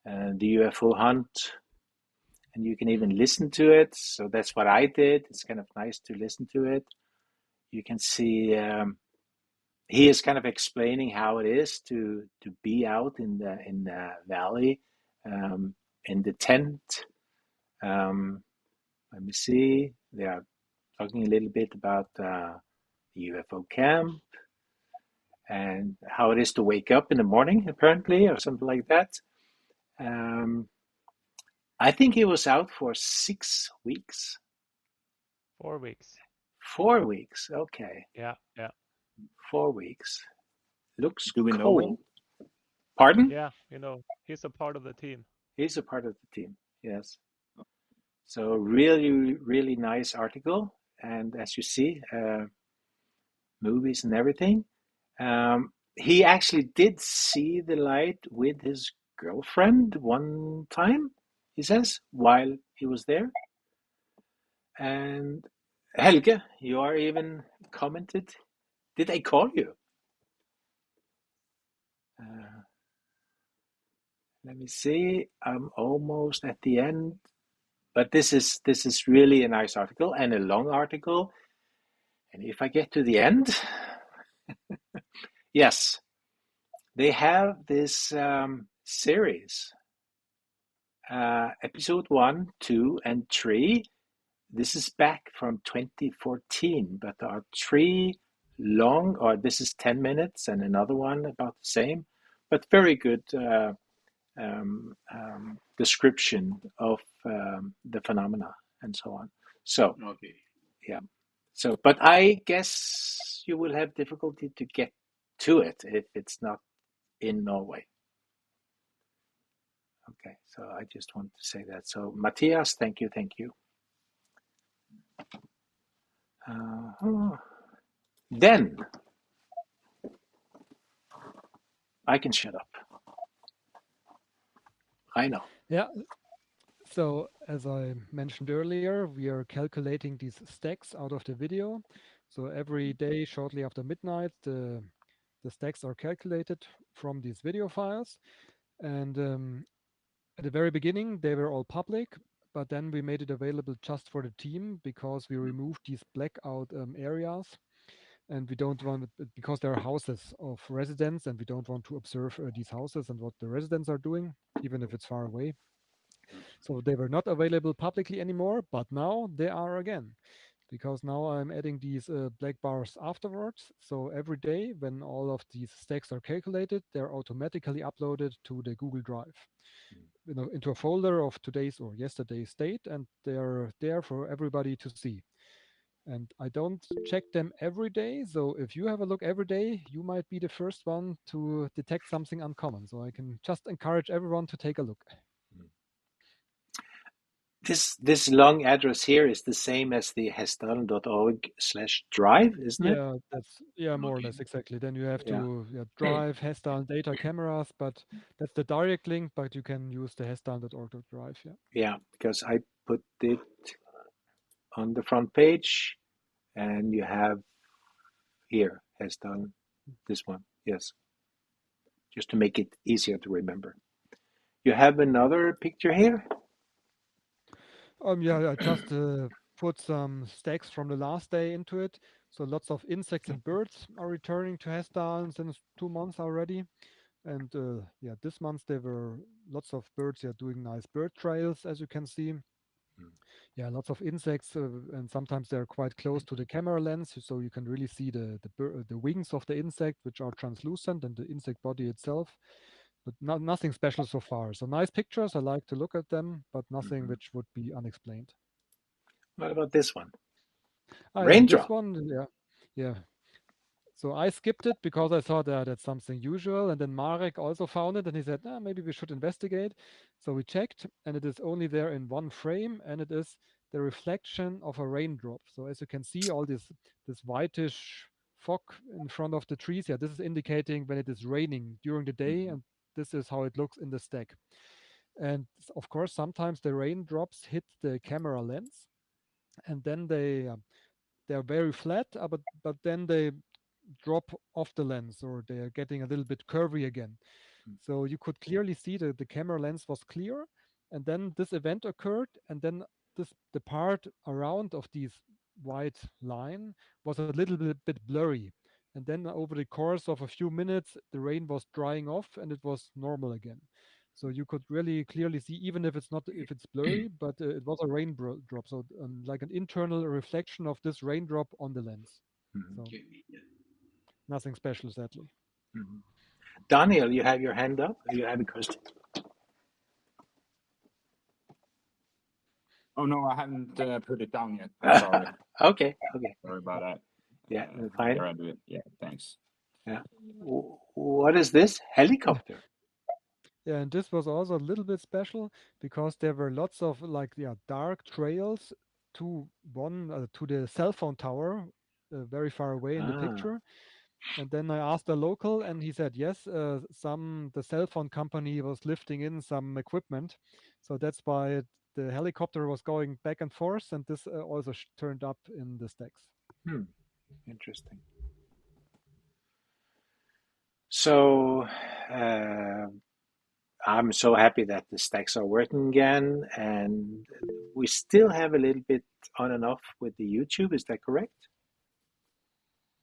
The UFO hunt, and you can even listen to it. So that's what I did. It's kind of nice to listen to it. You can see he is kind of explaining how it is to be out in the valley, in the tent. Let me see. They are talking a little bit about the UFO camp and how it is to wake up in the morning, apparently, or something like that. I think he was out for 6 weeks. 4 weeks. 4 weeks. Okay. Yeah. 4 weeks. Looks Do we cool. know him? Pardon? Yeah, he's a part of the team. He's a part of the team. Yes. So really, really nice article. And as you see, movies and everything. He actually did see the light with his girlfriend one time, he says, while he was there. And Helge, you are even commented. Did I call you? Let me see. I'm almost at the end. But this is really a nice article and a long article. And if I get to the end, yes, they have this series, episode 1, 2, and 3. This is back from 2014, but there are 3 long, or this is 10 minutes and another one about the same, but very good description of the phenomena and so on. So, Okay. yeah. So, but I guess you will have difficulty to get to it if it's not in Norway. Okay, so I just want to say that. So, Matthias, thank you. Then I can shut up. I know. Yeah. So as I mentioned earlier, we are calculating these stacks out of the video. So every day, shortly after midnight, the stacks are calculated from these video files. And at the very beginning, they were all public, but then we made it available just for the team because we removed these blackout areas. And we don't want, because there are houses of residents, and we don't want to observe these houses and what the residents are doing, even if it's far away. So they were not available publicly anymore, but now they are again, because now I'm adding these black bars afterwards. So every day when all of these stacks are calculated, they're automatically uploaded to the Google Drive, into a folder of today's or yesterday's date, and they're there for everybody to see. And I don't check them every day. So if you have a look every day, you might be the first one to detect something uncommon. So I can just encourage everyone to take a look. This long address here is the same as the hessdalen.org/drive, isn't it? Yeah, that's more or less exactly. Then you have to drive Hessdalen data cameras, but that's the direct link. But you can use the hessdalen.org.drive. Yeah, because I put it on the front page, and you have here Hessdalen, this one. Yes, just to make it easier to remember. You have another picture here. I just put some stacks from the last day into it. So lots of insects and birds are returning to Hessdalen since 2 months already. And this month there were lots of birds doing nice bird trails, as you can see. Yeah, lots of insects, and sometimes they're quite close to the camera lens, so you can really see the wings of the insect, which are translucent, and the insect body itself. but nothing special so far. So nice pictures. I like to look at them, but nothing which would be unexplained. What about this one? Yeah, this Raindrop. one, yeah. So I skipped it because I thought that's something usual. And then Marek also found it and he said, maybe we should investigate. So we checked and it is only there in one frame and it is the reflection of a raindrop. So as you can see, all this whitish fog in front of the trees. Yeah, this is indicating when it is raining during the day. And this is how it looks in the stack. And of course, sometimes the raindrops hit the camera lens and then they're very flat, but then they drop off the lens or they're getting a little bit curvy again. So you could clearly see that the camera lens was clear and then this event occurred and then the part around of these white line was a little bit blurry. And then over the course of a few minutes, the rain was drying off and it was normal again. So you could really clearly see, even if it's blurry, but it was a raindrop. So like an internal reflection of this raindrop on the lens. So nothing special, sadly. Daniel, you have your hand up. You have a question. Oh no, I haven't put it down yet. I'm sorry. Okay. Sorry about that. Yeah, fine. Here I do it. Yeah, thanks. Yeah. What is this? Helicopter. Yeah, and this was also a little bit special because there were lots of dark trails to the cell phone tower, very far away in the picture. And then I asked a local, and he said yes, the cell phone company was lifting in some equipment, so that's why the helicopter was going back and forth, and this also turned up in the stacks. Interesting. So I'm so happy that the stacks are working again, and we still have a little bit on and off with the YouTube. Is that correct?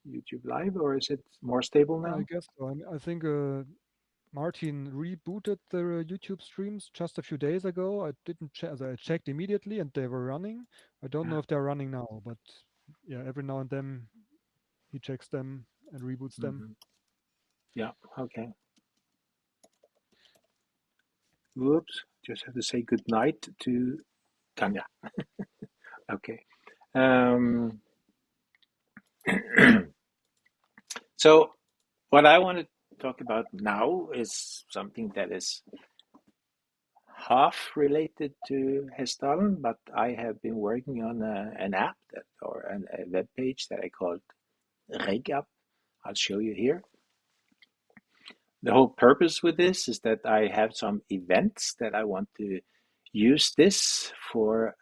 YouTube Live, or is it more stable now? I guess so. I think Martin rebooted the YouTube streams just a few days ago. I didn't check. I checked immediately, and they were running. I don't know if they're running now, but yeah, every now and then he checks them and reboots them. Yeah. Okay. Whoops! Just have to say good night to Tanya. Okay. So what I want to talk about now is something that is half related to Hessdalen, but I have been working on an app or a web page that I called RegApp. I'll show you here. The whole purpose with this is that I have some events that I want to use this for,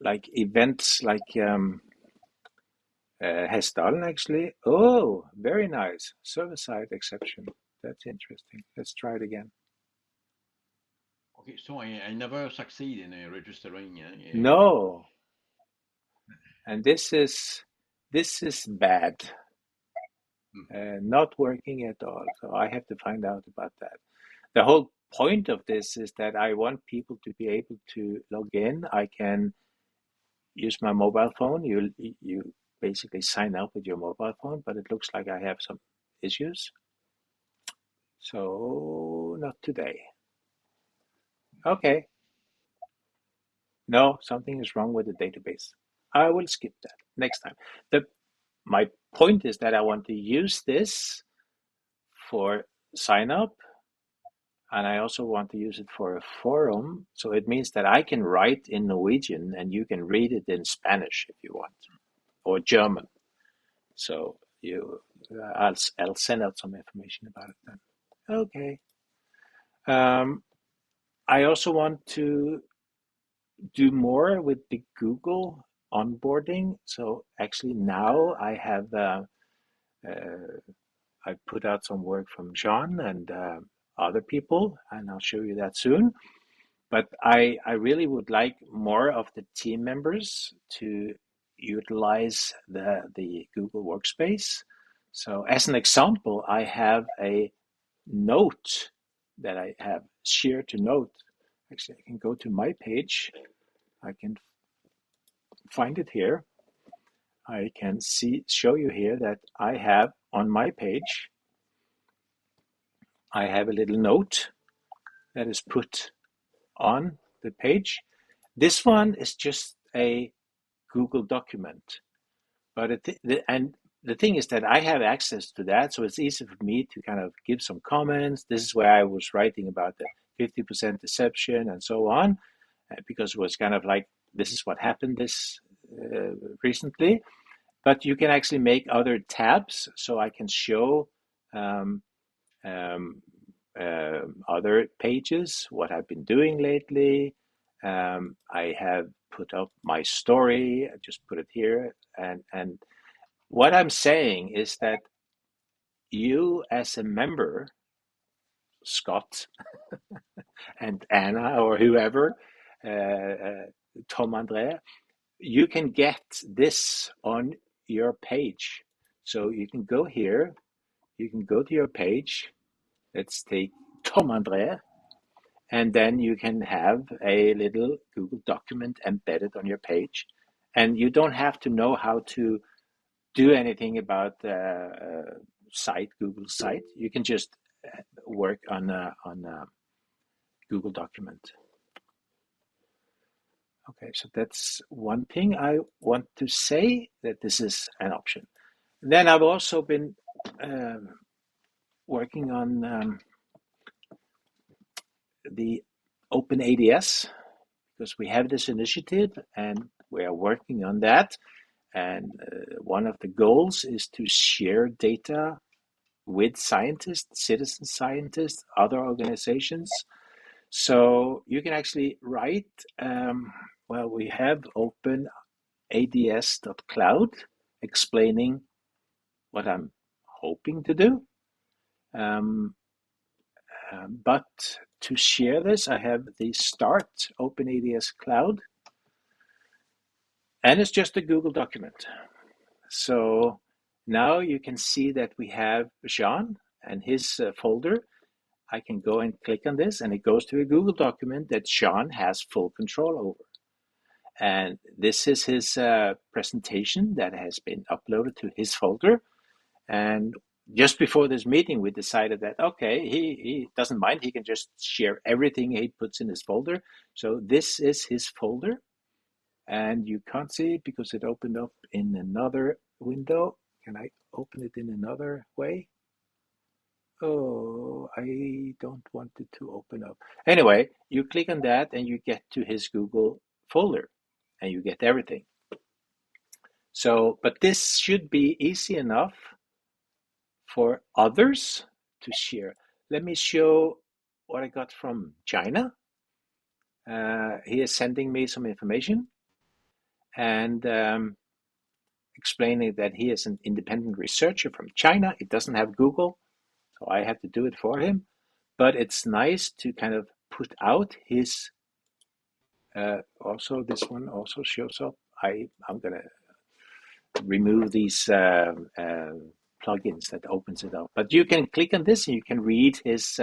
like events like Hessdalen actually. Oh, very nice. Server-side exception. That's interesting. Let's try it again. Okay, so I never succeed in registering. No. And this is bad. Not working at all. So I have to find out about that. The whole point of this is that I want people to be able to log in. I can use my mobile phone. You basically sign up with your mobile phone, but it looks like I have some issues. So not today. Okay. No, something is wrong with the database. I will skip that next time. My point is that I want to use this for sign up, and I also want to use it for a forum. So it means that I can write in Norwegian and you can read it in Spanish if you want, or German. So I'll send out some information about it then. Okay. I also want to do more with the Google onboarding. So actually now I have I put out some work from John and other people, and I'll show you that soon. But I really would like more of the team members to utilize the Google Workspace. So as an example, I have a note that I have Share to Note. Actually, I can go to my page. I can find it here. I can show you here that I have on my page I have a little note that is put on the page. This one is just a Google document, but the thing is that I have access to that, so it's easy for me to kind of give some comments. This is where I was writing about the 50% deception and so on, because it was kind of like, this is what happened this recently. But you can actually make other tabs, so I can show other pages, what I've been doing lately. I have put up my story, I just put it here. And what I'm saying is that you as a member, Scott and Anna or whoever, Tom André, you can get this on your page. So you can go here, you can go to your page. Let's take Tom André, and then you can have a little Google document embedded on your page. And you don't have to know how to do anything about Google site. You can just work on a Google document. Okay, so that's one thing I want to say, that this is an option. Then I've also been working on the OpenADS, because we have this initiative and we are working on that. And one of the goals is to share data with scientists, citizen scientists, other organizations. So you can actually write, we have OpenADS.cloud explaining what I'm hoping to do. But to share this, I have the Start OpenADS Cloud, and it's just a Google document. So now you can see that we have Jean and his folder. I can go and click on this, and it goes to a Google document that Jean has full control over. And this is his presentation that has been uploaded to his folder. And just before this meeting, we decided that, okay, he doesn't mind. He can just share everything he puts in his folder. So this is his folder. And you can't see it because it opened up in another window. Can I open it in another way? Oh, I don't want it to open up. Anyway, you click on that and you get to his Google folder and you get everything. So, but this should be easy enough for others to share. Let me show what I got from China. He is sending me some information and explaining that he is an independent researcher from China. He doesn't have Google, so I have to do it for him. But it's nice to kind of put out his, also this one also shows up. I'm going to remove these plugins that opens it up. But you can click on this and you can read his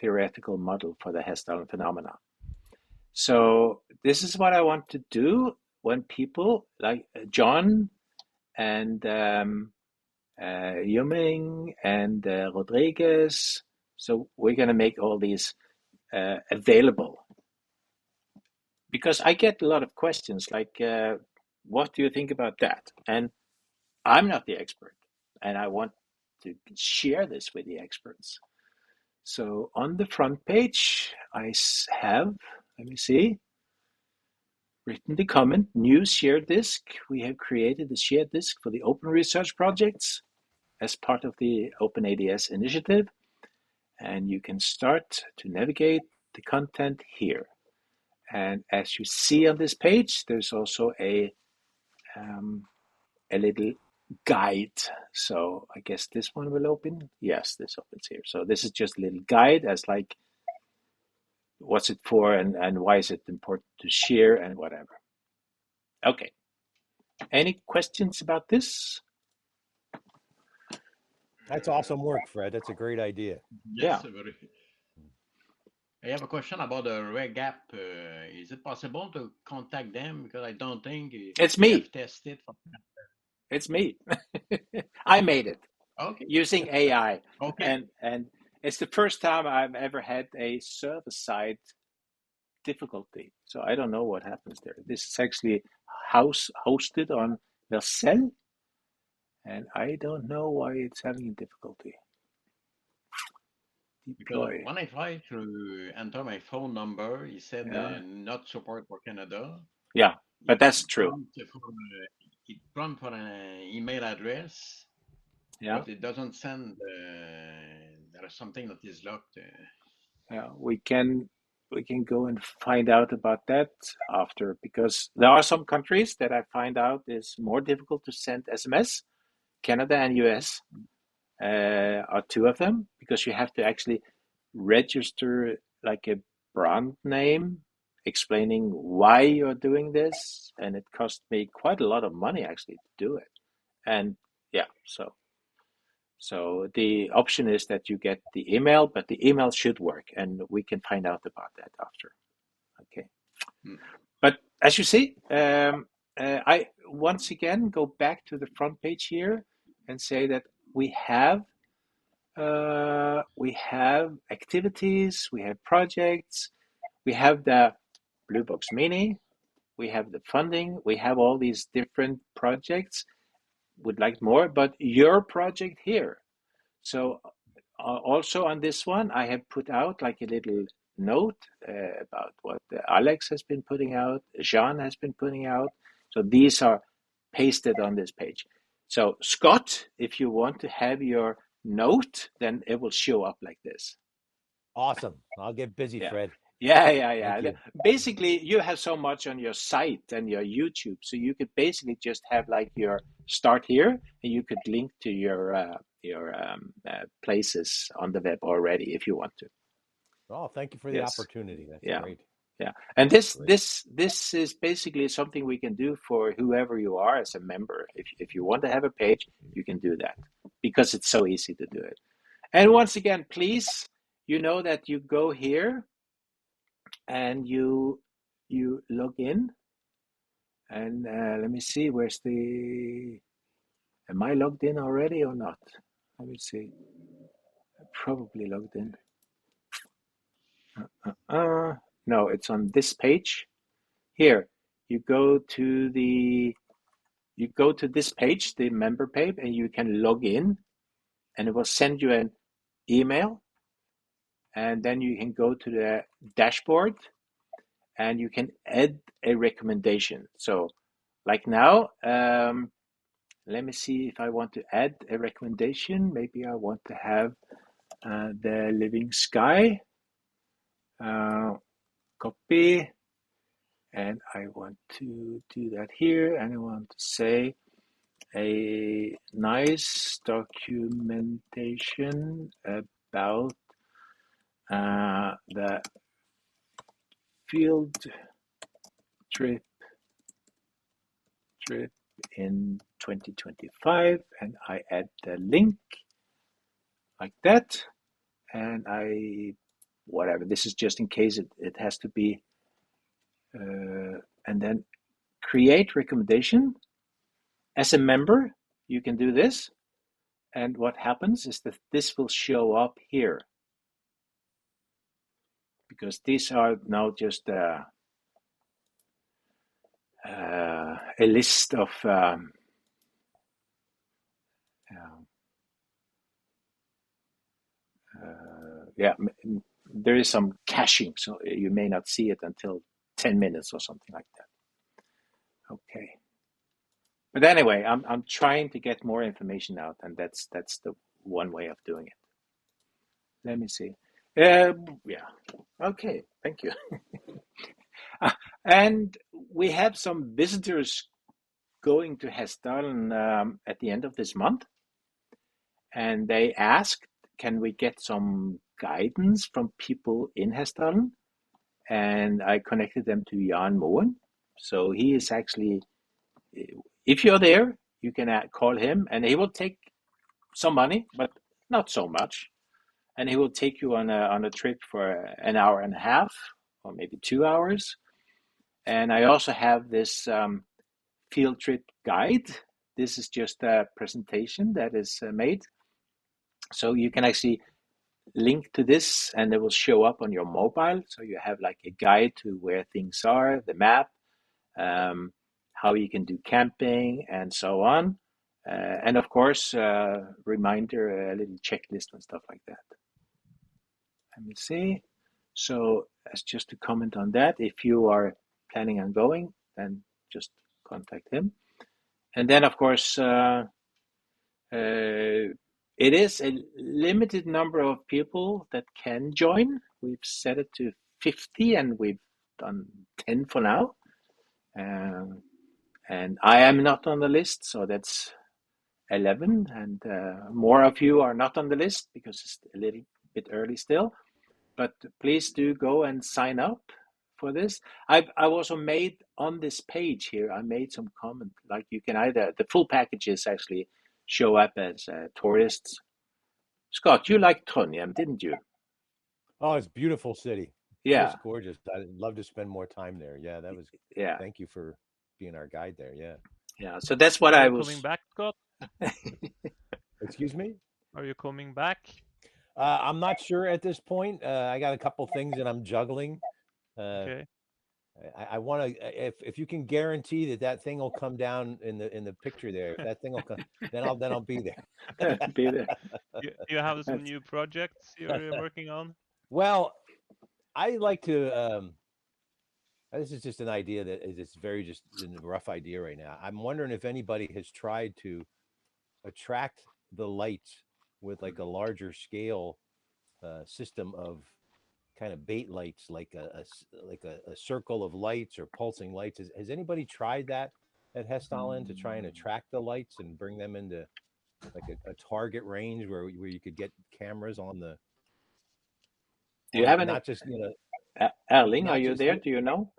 theoretical model for the Hessdalen phenomena. So this is what I want to do when people like John and Yuming and Rodriguez. So we're going to make all these available. Because I get a lot of questions like, what do you think about that? And I'm not the expert, and I want to share this with the experts. So on the front page, I have, let me see, written the comment, new shared disk. We have created the shared disk for the open research projects as part of the OpenADS initiative. And you can start to navigate the content here. And as you see on this page, there's also a little guide. So I guess this one will open. Yes, this opens here. So this is just a little guide as like, what's it for and why is it important to share and whatever. Okay. Any questions about this? That's awesome work, Fred. That's a great idea. Yes, yeah. I have a question about the RegApp. Is it possible to contact them? Because I don't think it's me. Have tested. It's me. I made it using AI. Okay. And it's the first time I've ever had a server-side difficulty. So I don't know what happens there. This is actually hosted on Vercel, and I don't know why it's having a difficulty. Because when I tried to enter my phone number, he said not support for Canada. Yeah, but that's true. It prompts for an email address, but it doesn't send. There is something that is locked. Yeah, we can go and find out about that after, because there are some countries that I find out is more difficult to send SMS. Canada and US are two of them, because you have to actually register like a brand name explaining why you're doing this, and it cost me quite a lot of money actually to do it. And yeah, so the option is that you get the email, but the email should work, and we can find out about that after. Okay. But as you see, I once again go back to the front page here and say that we have activities, we have projects, we have the Blue Box Mini, we have the funding, we have all these different projects. Would like more, but your project here. So also on this one, I have put out like a little note about what Alex has been putting out, Jean has been putting out. So these are pasted on this page. So Scott, if you want to have your note, then it will show up like this. Awesome. I'll get busy, Fred. Yeah. Basically, you have so much on your site and your YouTube, so you could basically just have like your start here, and you could link to your places on the web already if you want to. Oh, thank you for the opportunity. That's great. Yeah, and this is basically something we can do for whoever you are as a member. If you want to have a page, you can do that because it's so easy to do it. And once again, please, you know that you go here and you log in, and let me see, am I logged in already or not? Let me see. I'm probably logged in. No, it's on this page. Here, you go to this page, the member page, and you can log in, and it will send you an email, and then you can go to the dashboard, and you can add a recommendation. So, like now, let me see if I want to add a recommendation. Maybe I want to have the Living Sky. Copy, and I want to do that here, and I want to say a nice documentation about the field trip in 2025, and I add the link like that, and whatever, this is just in case it has to be, and then create recommendation. As a member, you can do this, and what happens is that this will show up here, because these are now just a list of there is some caching, so you may not see it until 10 minutes or something like that. Okay. But anyway, I'm trying to get more information out, and that's the one way of doing it. Let me see. Yeah. Okay. Thank you. And we have some visitors going to Hessdalen at the end of this month, and they asked, can we get some guidance from people in Hessdalen? And I connected them to Jan Moen. So he is actually, if you're there, you can call him, and he will take some money, but not so much. And he will take you on a trip for an hour and a half, or maybe 2 hours. And I also have this field trip guide this is just a presentation that is made. So you can actually link to this and it will show up on your mobile. So you have like a guide to where things are, the map, how you can do camping and so on. And of course, reminder, a little checklist and stuff like that. Let me see. So as just to comment on that, if you are planning on going, then just contact him. And then of course, it is a limited number of people that can join. We've set it to 50 and we've done 10 for now. And I am not on the list, so that's 11. And more of you are not on the list because it's a little bit early still. But please do go and sign up for this. I've also made on this page here, I made some comment, like you can either, the full packages actually show up as tourists. Scott, you liked Trondheim, didn't you? Oh, it's a beautiful city. Yeah. It's gorgeous. I'd love to spend more time there. Yeah, that was, yeah. Thank you for being our guide there. Yeah. Yeah, so that's what I was. Coming back, Scott? Excuse me? Are you coming back? I'm not sure at this point. I got a couple things that I'm juggling. Okay. I want to, if you can guarantee that thing will come down in the picture there, if that thing will come, then I'll be there. Be there. You have some new projects you're working on? Well, I like to. This is just an idea that is very just a rough idea right now. I'm wondering if anybody has tried to attract the lights with like a larger scale system of kind of bait lights, like a circle of lights or pulsing lights. Has anybody tried that at Hessdalen to try and attract the lights and bring them into like a target range where you could get cameras on the? Do you have any? Not just Erling, are you there? Do you know?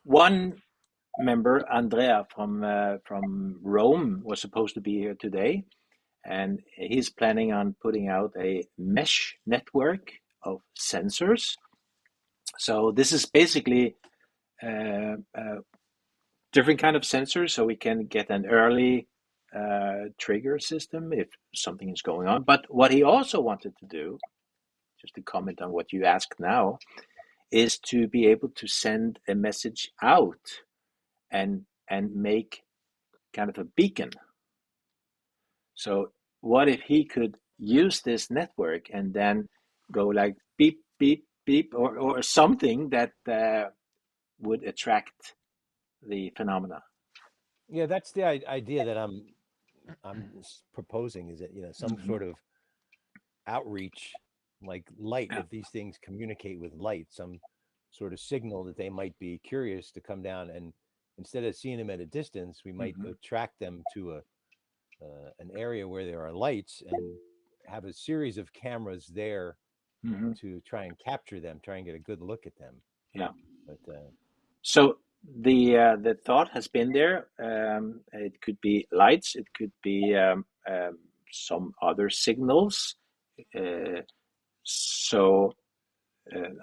One member, Andrea from Rome, was supposed to be here today, and he's planning on putting out a mesh network of sensors. So this is basically different kind of sensors, so we can get an early trigger system if something is going on. But what he also wanted to do, just to comment on what you asked now, is to be able to send a message out and make kind of a beacon. So what if he could use this network and then go like beep, beep, beep, or something that would attract the phenomena? Yeah, that's the idea that I'm proposing, is that, some sort of outreach, like light, if these things communicate with light, some sort of signal that they might be curious to come down, and instead of seeing them at a distance, we might attract them to an area where there are lights and have a series of cameras there to try and capture them, try and get a good look at them. Yeah. But so the thought has been there. It could be lights. It could be some other signals. So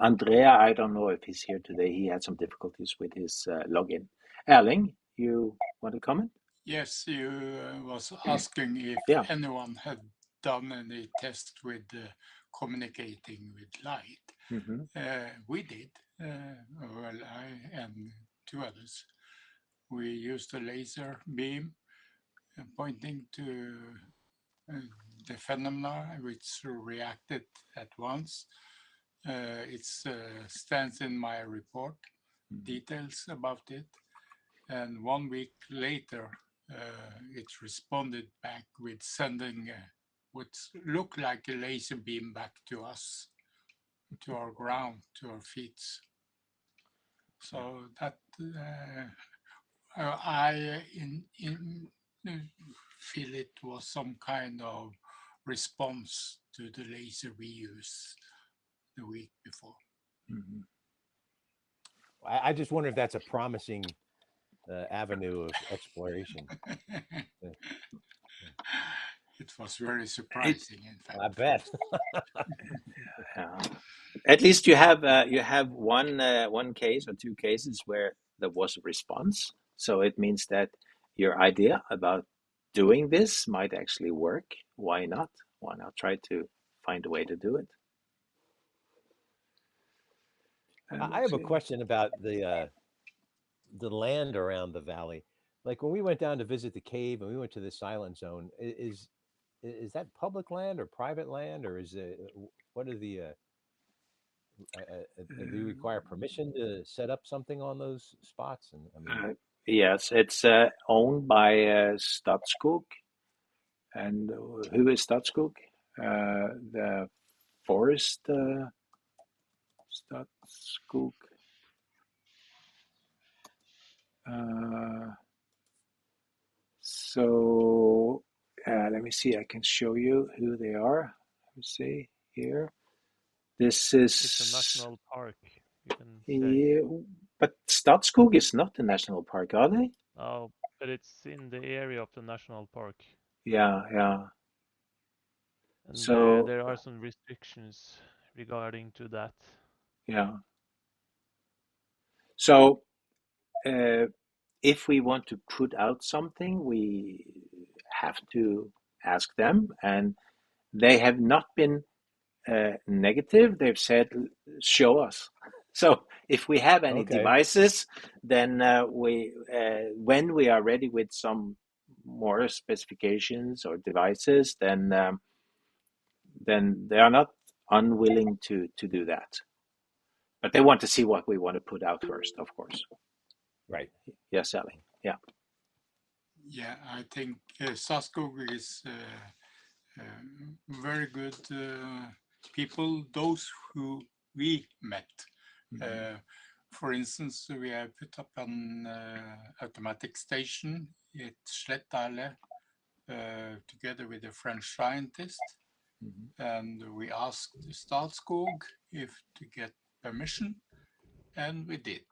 Andrea, I don't know if he's here today. He had some difficulties with his login. Erling, you want to comment? Yes, you was asking if anyone had done any tests with communicating with light. We did. Well, I and two others. We used a laser beam pointing to the phenomena, which reacted at once. It stands in my report, details about it. And 1 week later, it responded back with sending what looked like a laser beam back to us, to our ground, to our feet. So that I feel it was some kind of response to the laser we used the week before. I just wonder if that's a promising avenue of exploration. it was very surprising. In fact, I bet. At least you have one case or two cases where there was a response. So it means that your idea about doing this might actually work. Why not? Why not try to find a way to do it? I have a question about the land around the valley. Like when we went down to visit the cave and we went to the silent zone, is that public land or private land, or is it what are the do you require permission to set up something on those spots? And I mean, yes, it's owned by Statskog. And who is Statskog? The forest Statskog. So let me see. I can show you who they are. Let me see here. This is it's a national park. You can say. Yeah, but Statskog is not a national park, are they? Oh, but it's in the area of the national park. Yeah. And So there are some restrictions regarding to that. yeah. So if we want to put out something, we have to ask them, and they have not been negative. They've said, show us. So if we have any devices, then when we are ready with some more specifications or devices, then they are not unwilling to do that. But they want to see what we want to put out first, of course. Right. Yes, Sally. Yeah. Yeah, I think Statskog is very good people, those who we met. For instance, we have put up an automatic station at Slettale together with a French scientist. And we asked Statskog if to get permission, and we did.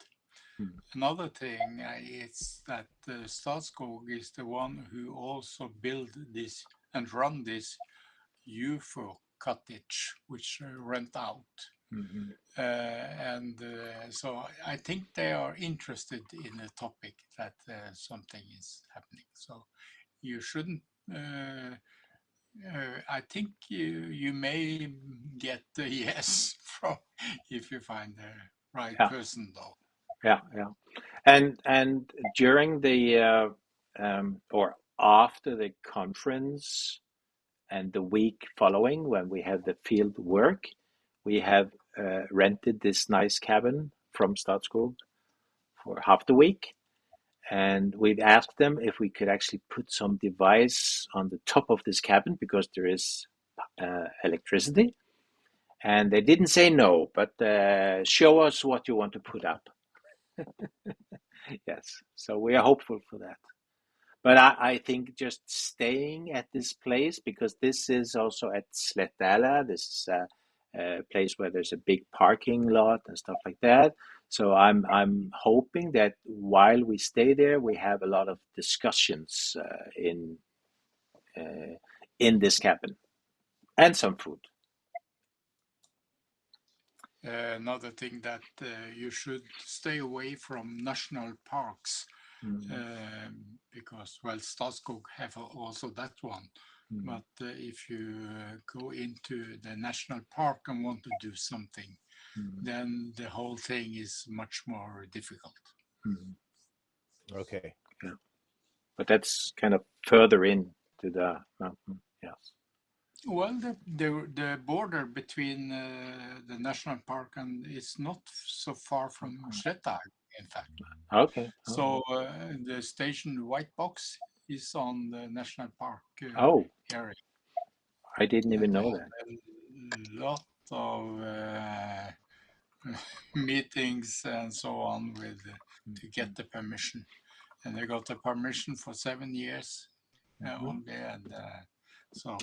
Another thing is that Statskog is the one who also built this and run this UFO cottage, which rent out. So I think they are interested in the topic that something is happening. So you shouldn't. I think you may get a yes from if you find the right person, though. Yeah. And during the or after the conference and the week following, when we have the field work, we have rented this nice cabin from Statskog for half the week. And we've asked them if we could actually put some device on the top of this cabin because there is electricity. And they didn't say no, but show us what you want to put up. Yes, so we are hopeful for that. But I think just staying at this place, because this is also at Slettale, this is a place where there's a big parking lot and stuff like that. So I'm hoping that while we stay there, we have a lot of discussions in this cabin and some food. Another thing that you should stay away from national parks because, well, Statskog have also that one. But if you go into the national park and want to do something, then the whole thing is much more difficult. Okay. Yeah. But that's kind of further into the mountain. Yes. Well, the border between the national park and it's not so far from Slettale, in fact. Okay. So the station White Box is on the national park area. I didn't even know that. A lot of meetings and so on with to get the permission, and they got the permission for 7 years only, and so.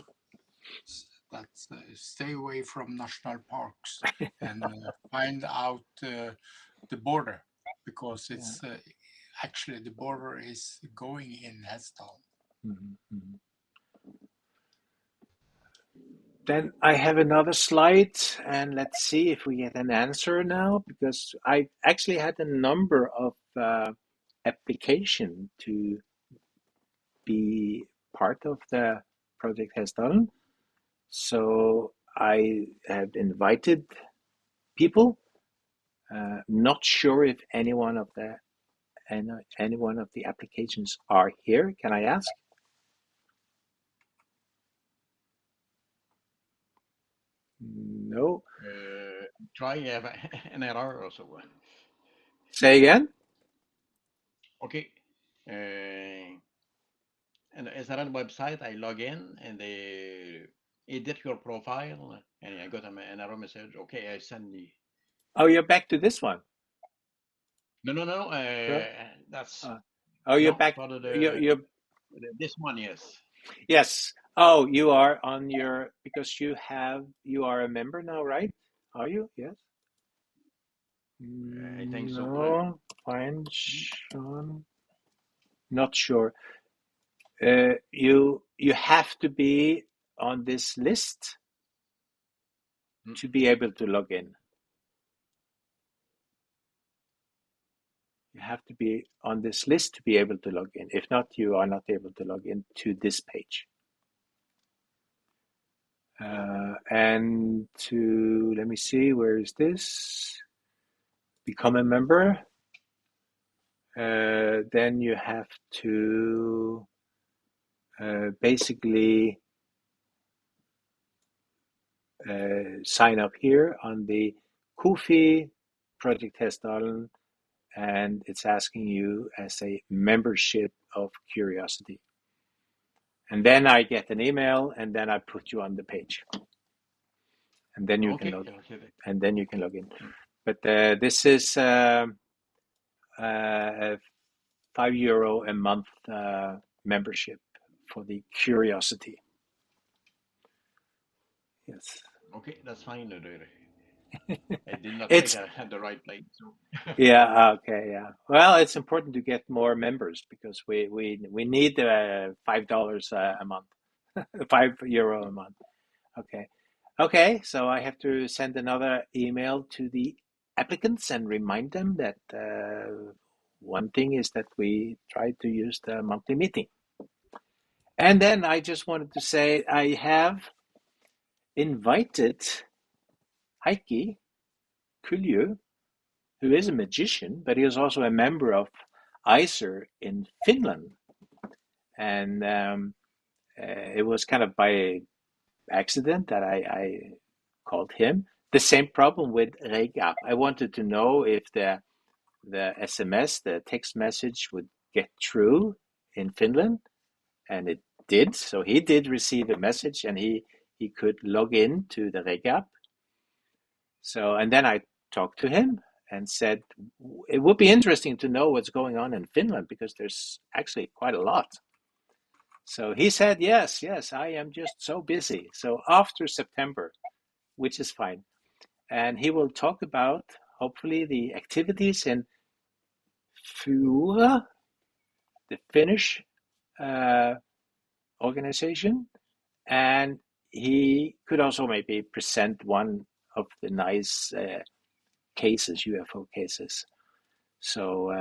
That's stay away from national parks and find out the border, because it's actually the border is going in Hessdal. Then I have another slide, and let's see if we get an answer now, because I actually had a number of application to be part of the Project Hessdalen. So I have invited people. Not sure if any one of the applications are here. Can I ask? No. Try an error or so. Say again? Okay. And is that on the website? I log in and they edit your profile, and I got an error message. Okay, I send the. Oh, you're back to this one. No. That's. Oh, you're back. For You're this one, yes. Yes. Oh, you are on your, because you are a member now, right? Are you? Yes. I think so. No, fine, Sean. Not sure. You have to be on this list to be able to log in. You have to be on this list to be able to log in. If not, you are not able to log in to this page. And to, let me see, where is this? Become a member. Then you have to basically sign up here on the Ko-fi Project Hessdalen, and it's asking you as a membership of Curiosity. And then I get an email, and then I put you on the page, and then you can log in. And then you can log in. But this is €5 a month membership for the Curiosity. Yes. Okay, that's fine. I did not think I had the right place. So. Yeah. Okay. Yeah. Well, it's important to get more members because we need $5 a month, €5 a month. Okay. Okay. So I have to send another email to the applicants and remind them that one thing is that we try to use the monthly meeting. And then I just wanted to say I have invited Heikki Kylju, who is a magician, but he is also a member of ICER in Finland. And it was kind of by accident that I called him. The same problem with Regap. I wanted to know if the SMS, the text message, would get through in Finland, and it did. So he did receive a message, and he could log in to the Regap. So, and then I talked to him and said, it would be interesting to know what's going on in Finland because there's actually quite a lot. So he said, yes, I am just so busy. So after September, which is fine. And he will talk about, hopefully, the activities in Fura, the Finnish organization. And he could also maybe present one of the nice cases, UFO cases. So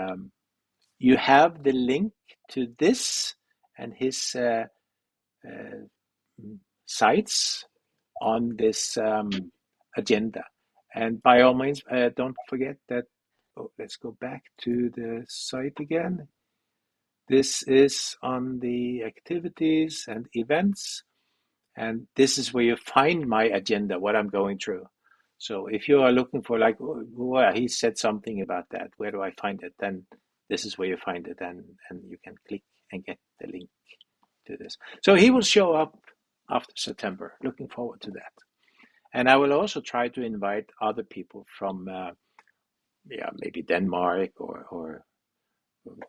you have the link to this and his sites on this agenda. And by all means, don't forget that, let's go back to the site again. This is on the activities and events. And this is where you find my agenda, what I'm going through. So if you are looking for like, well, he said something about that, where do I find it? Then this is where you find it, and you can click and get the link to this. So he will show up after September. Looking forward to that. And I will also try to invite other people from, maybe Denmark or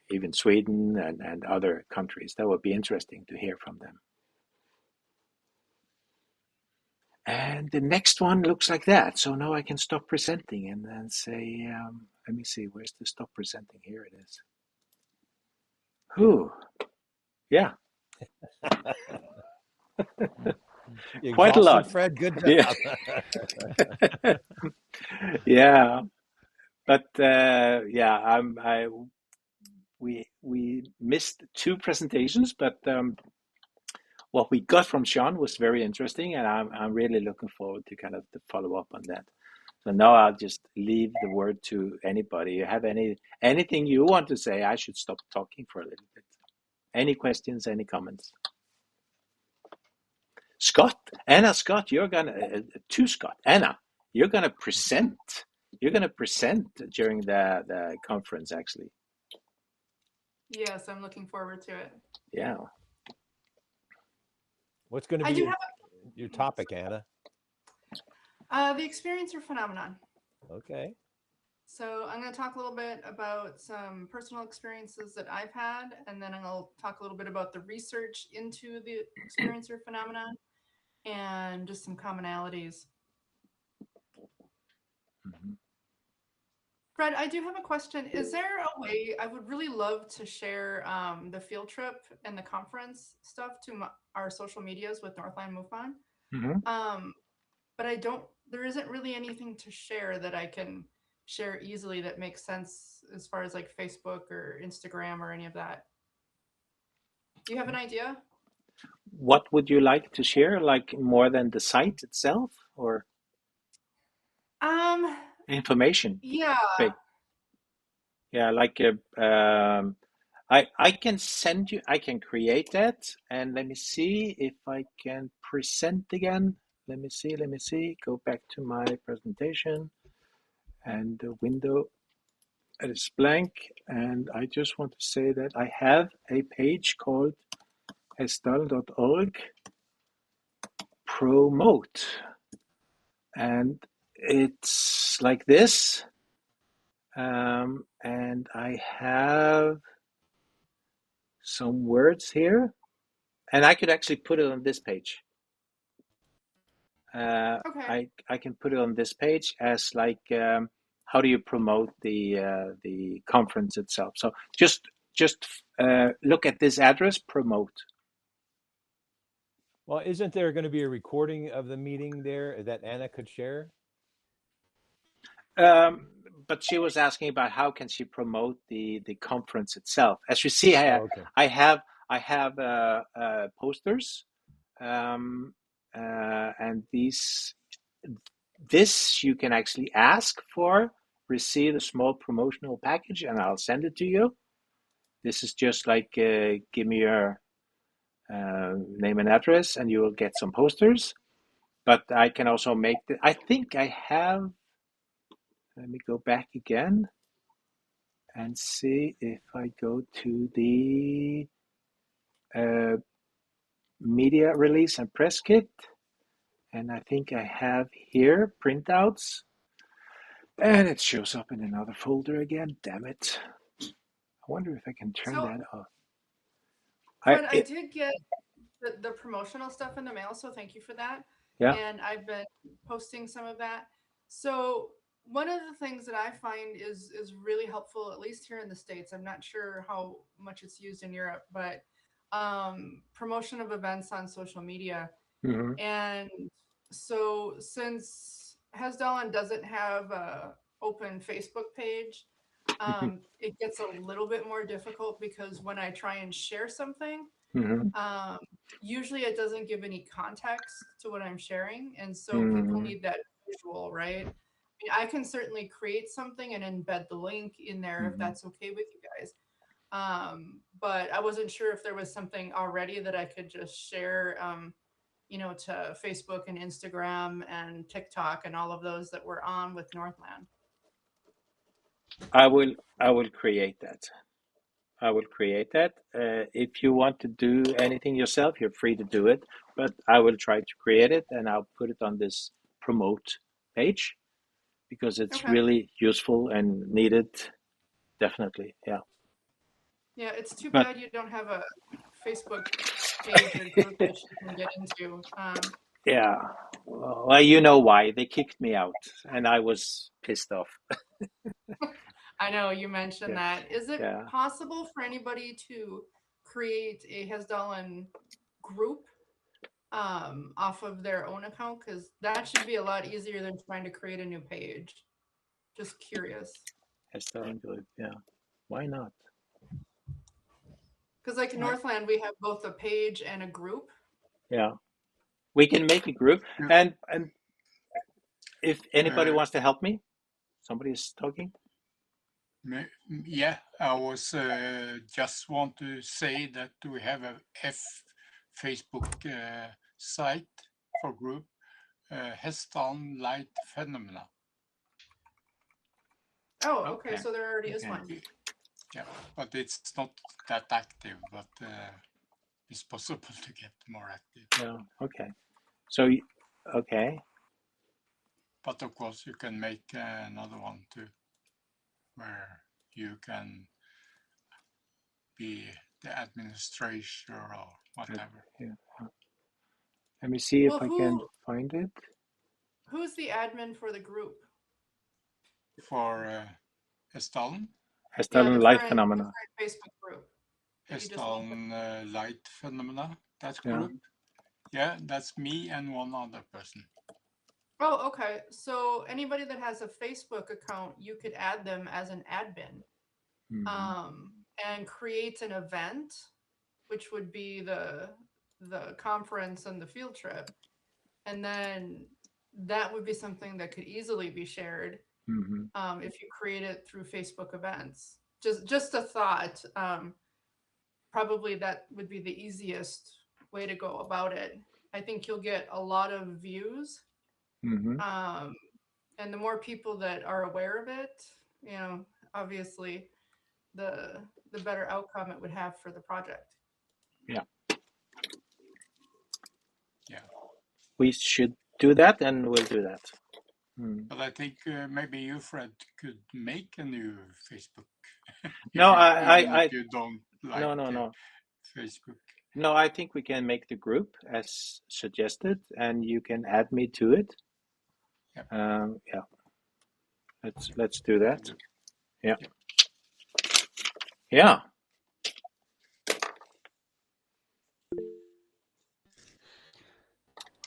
even Sweden and other countries. That would be interesting to hear from them. And the next one looks like that. So now I can stop presenting and then say, let me see, where's the stop presenting? Here it is. Whew. Yeah. quite a lot. Fred, good job. Yeah. Yeah, but we missed 2 presentations, but what we got from Sean was very interesting, and I'm really looking forward to kind of the follow up on that. So now I'll just leave the word to anybody. You have anything you want to say? I should stop talking for a little bit. Any questions? Any comments? Anna Scott, you're gonna Anna, you're gonna present. You're gonna present during the conference, actually. Yes, I'm looking forward to it. Yeah. What's going to be your topic, Anna? The experiencer phenomenon. Okay. So I'm going to talk a little bit about some personal experiences that I've had, and then I'll talk a little bit about the research into the experiencer phenomenon and just some commonalities. Mm-hmm. Fred, I do have a question. Is there a way, I would really love to share the field trip and the conference stuff to our social medias with Northland MUFON. Mm-hmm. But there isn't really anything to share that I can share easily that makes sense as far as like Facebook or Instagram or any of that. Do you have an idea? What would you like to share? Like more than the site itself, or information? Yeah. Yeah, like I can send you. I can create that, and let me see if I can present again. Let me see. Go back to my presentation, and the window is blank. And I just want to say that I have a page called hesdalen.org promote, and it's like this. And I have some words here, and I could actually put it on this page. Okay. I can put it on this page as like how do you promote the conference itself. So just look at this address, promote. Well, isn't there going to be a recording of the meeting there that Anna could share? But she was asking about how can she promote the conference itself. As you see, I have posters, and this you can actually ask for, receive a small promotional package, and I'll send it to you. This is just like give me your name and address, and you will get some posters. But I can also make I think I have. Let me go back again and see if I go to the media release and press kit. And I think I have here printouts. And it shows up in another folder again. Damn it. I wonder if I can turn that off. I did get the promotional stuff in the mail, so thank you for that. Yeah. And I've been posting some of that. So one of the things that I find is really helpful, at least here in the States, I'm not sure how much it's used in Europe, but promotion of events on social media. Mm-hmm. And so since Hesdalen doesn't have a open Facebook page, it gets a little bit more difficult because when I try and share something, usually it doesn't give any context to what I'm sharing. And so people need that visual, right? I mean, I can certainly create something and embed the link in there if that's okay with you guys. But I wasn't sure if there was something already that I could just share, to Facebook and Instagram and TikTok and all of those that we're on with Northland. I will create that. If you want to do anything yourself, you're free to do it, but I will try to create it, and I'll put it on this promote page because it's really useful and needed. Definitely. Yeah. Yeah, it's too bad you don't have a Facebook page or group that you can get into. Yeah. Well, you know why. They kicked me out, and I was pissed off. I know you mentioned that. Is it possible for anybody to create a Hesdalen group off of their own account, because that should be a lot easier than trying to create a new page. Just curious. Hästhalen group, yeah. Why not? Because like in Northland, we have both a page and a group. Yeah, we can make a group, and if anybody wants to help me, somebody's talking. Yeah, I was just want to say that we have a Facebook site for group, Hästhalen Light Phenomena. Oh, okay. So there already is one. Yeah, but it's not that active, but it's possible to get more active. Yeah, okay. So, okay. But of course, you can make another one too, where you can be the administrator or whatever. Yeah. Let me see if I can find it. Who's the admin for the group? For Hästhalen? Hästhalen Light Phenomena. Facebook group. Hästhalen Light Phenomena, that group. Yeah, that's me and one other person. Oh, okay. So anybody that has a Facebook account, you could add them as an admin, and create an event, which would be the conference and the field trip, and then that would be something that could easily be shared if you create it through Facebook events. Just a thought. Probably that would be the easiest way to go about it. I think you'll get a lot of views. And the more people that are aware of it, you know, obviously the better outcome it would have for the project. Yeah. We should do that, and we'll do that. But I think maybe you, Fred, could make a new Facebook. No, if you don't like no. Facebook. No, I think we can make the group as suggested, and you can add me to it. Yeah. Let's do that. Yeah. Yeah.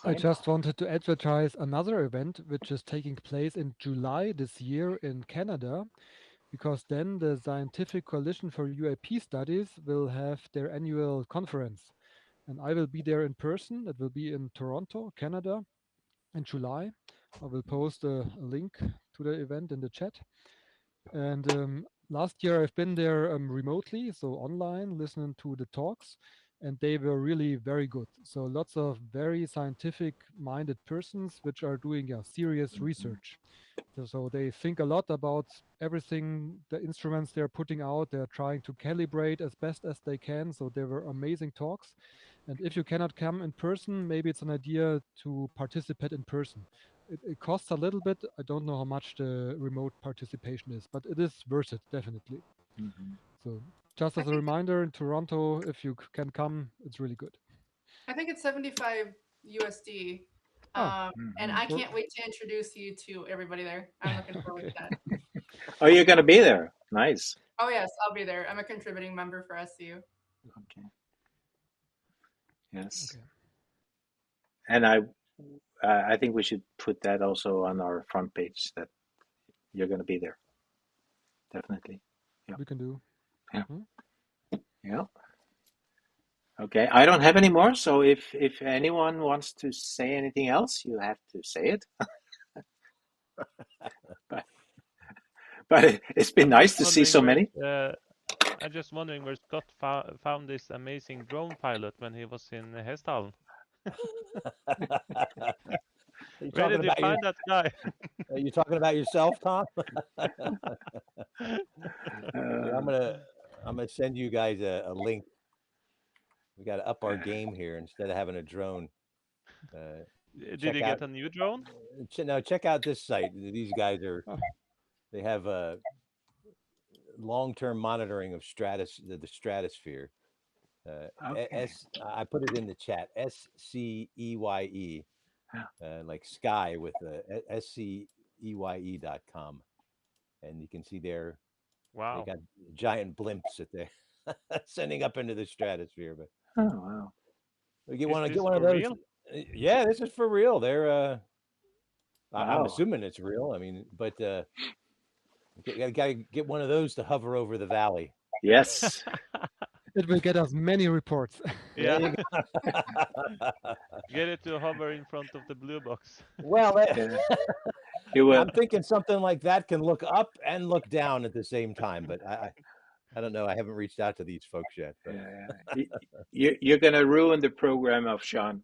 I just wanted to advertise another event which is taking place in July this year in Canada, because then the Scientific Coalition for UAP Studies will have their annual conference. And I will be there in person. It will be in Toronto, Canada, in July. I will post a link to the event in the chat. And last year I've been there remotely, so online, listening to the talks, and they were really very good. So lots of very scientific-minded persons which are doing serious research. So they think a lot about everything, the instruments they're putting out. They're trying to calibrate as best as they can. So there were amazing talks. And if you cannot come in person, maybe it's an idea to participate in person. It costs a little bit. I don't know how much the remote participation is, but it is worth it, definitely. So just as a reminder, in Toronto, if you can come, it's really good. I think it's 75 USD. And I can't wait to introduce you to everybody there. I'm looking forward to that. Oh, you're going to be there. Nice. Oh, yes, I'll be there. I'm a contributing member for SCU. Okay. Yes. Okay. And I think we should put that also on our front page that you're going to be there. Definitely. Yeah. We can do. Yeah. Yeah. Okay. I don't have any more. So if anyone wants to say anything else, you have to say it. but it's been nice to see so many. I'm just wondering where Scott found this amazing drone pilot when he was in Hästhalen. Where did you find that guy? Are you talking about yourself, Tom? I'm gonna send you guys a link. We got to up our game here instead of having a drone. Did you get a new drone? No, check out this site. These guys they have long-term monitoring of the stratosphere. Okay. I put it in the chat. SCEYE, like sky with SCEYE.com, and you can see there. Wow. They got giant blimps that they're sending up into the stratosphere. But oh wow, you want to get one of those? Real? Yeah, this is for real. They're. I'm Wow. assuming it's real. I mean, but gotta get one of those to hover over the valley. Yes. It will get us many reports. Yeah. Get it to hover in front of the blue box. Well, You will. I'm thinking something like that can look up and look down at the same time, but I don't know. I haven't reached out to these folks yet. But. You're going to ruin the program of Sean.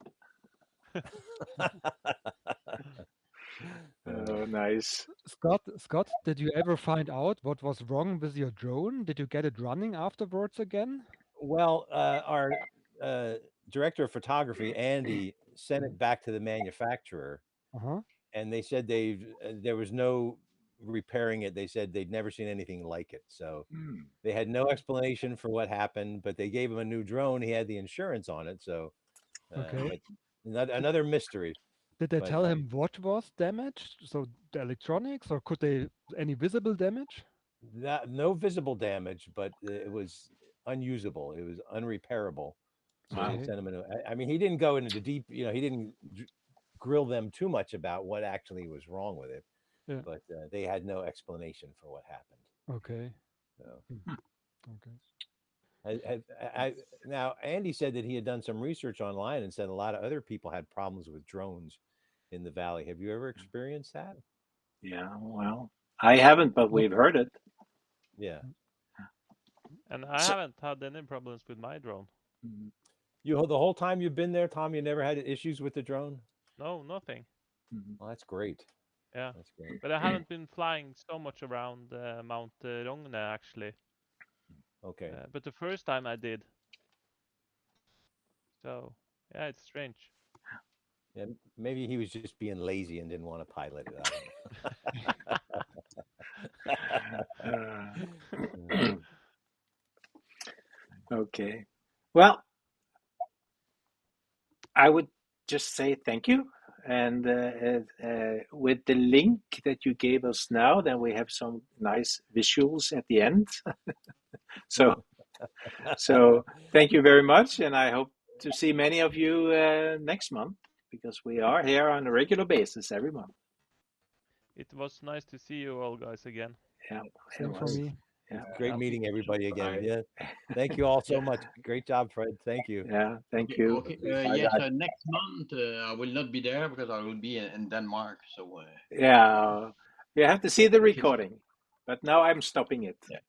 Oh, nice. Scott, did you ever find out what was wrong with your drone? Did you get it running afterwards again? Well, our director of photography, Andy, sent it back to the manufacturer, and they said there was no repairing it. They said they'd never seen anything like it. So they had no explanation for what happened, but they gave him a new drone. He had the insurance on it. So another mystery. Did they tell him what was damaged? So the electronics, or could they any visible damage? No visible damage, but it was unusable. It was unrepairable. So they sent him I mean, he didn't go into deep. He didn't grill them too much about what actually was wrong with it. Yeah. But they had no explanation for what happened. Okay. So. Okay. Now, Andy said that he had done some research online and said a lot of other people had problems with drones in the valley. Have you ever experienced that? Yeah, well, I haven't, but we've heard it. Yeah. And I haven't had any problems with my drone. The whole time you've been there, Tom, you never had issues with the drone? No, nothing. Well, that's great. Yeah, that's great. But I haven't been flying so much around Mount Rogne, actually. Okay. But the first time I did. So, yeah, it's strange. Yeah, maybe he was just being lazy and didn't want to pilot it. Okay. Well, I would just say thank you. And with the link that you gave us now, then we have some nice visuals at the end. So thank you very much. And I hope to see many of you next month, because we are here on a regular basis every month. It was nice to see you all guys again. Yeah, same for me. Yeah. Great meeting everybody again. Yeah. Thank you all so much. Great job, Fred. Thank you. Yeah, thank you. Okay. Yes, next month I will not be there because I will be in Denmark. So yeah, you have to see the recording. But now I'm stopping it. Yeah.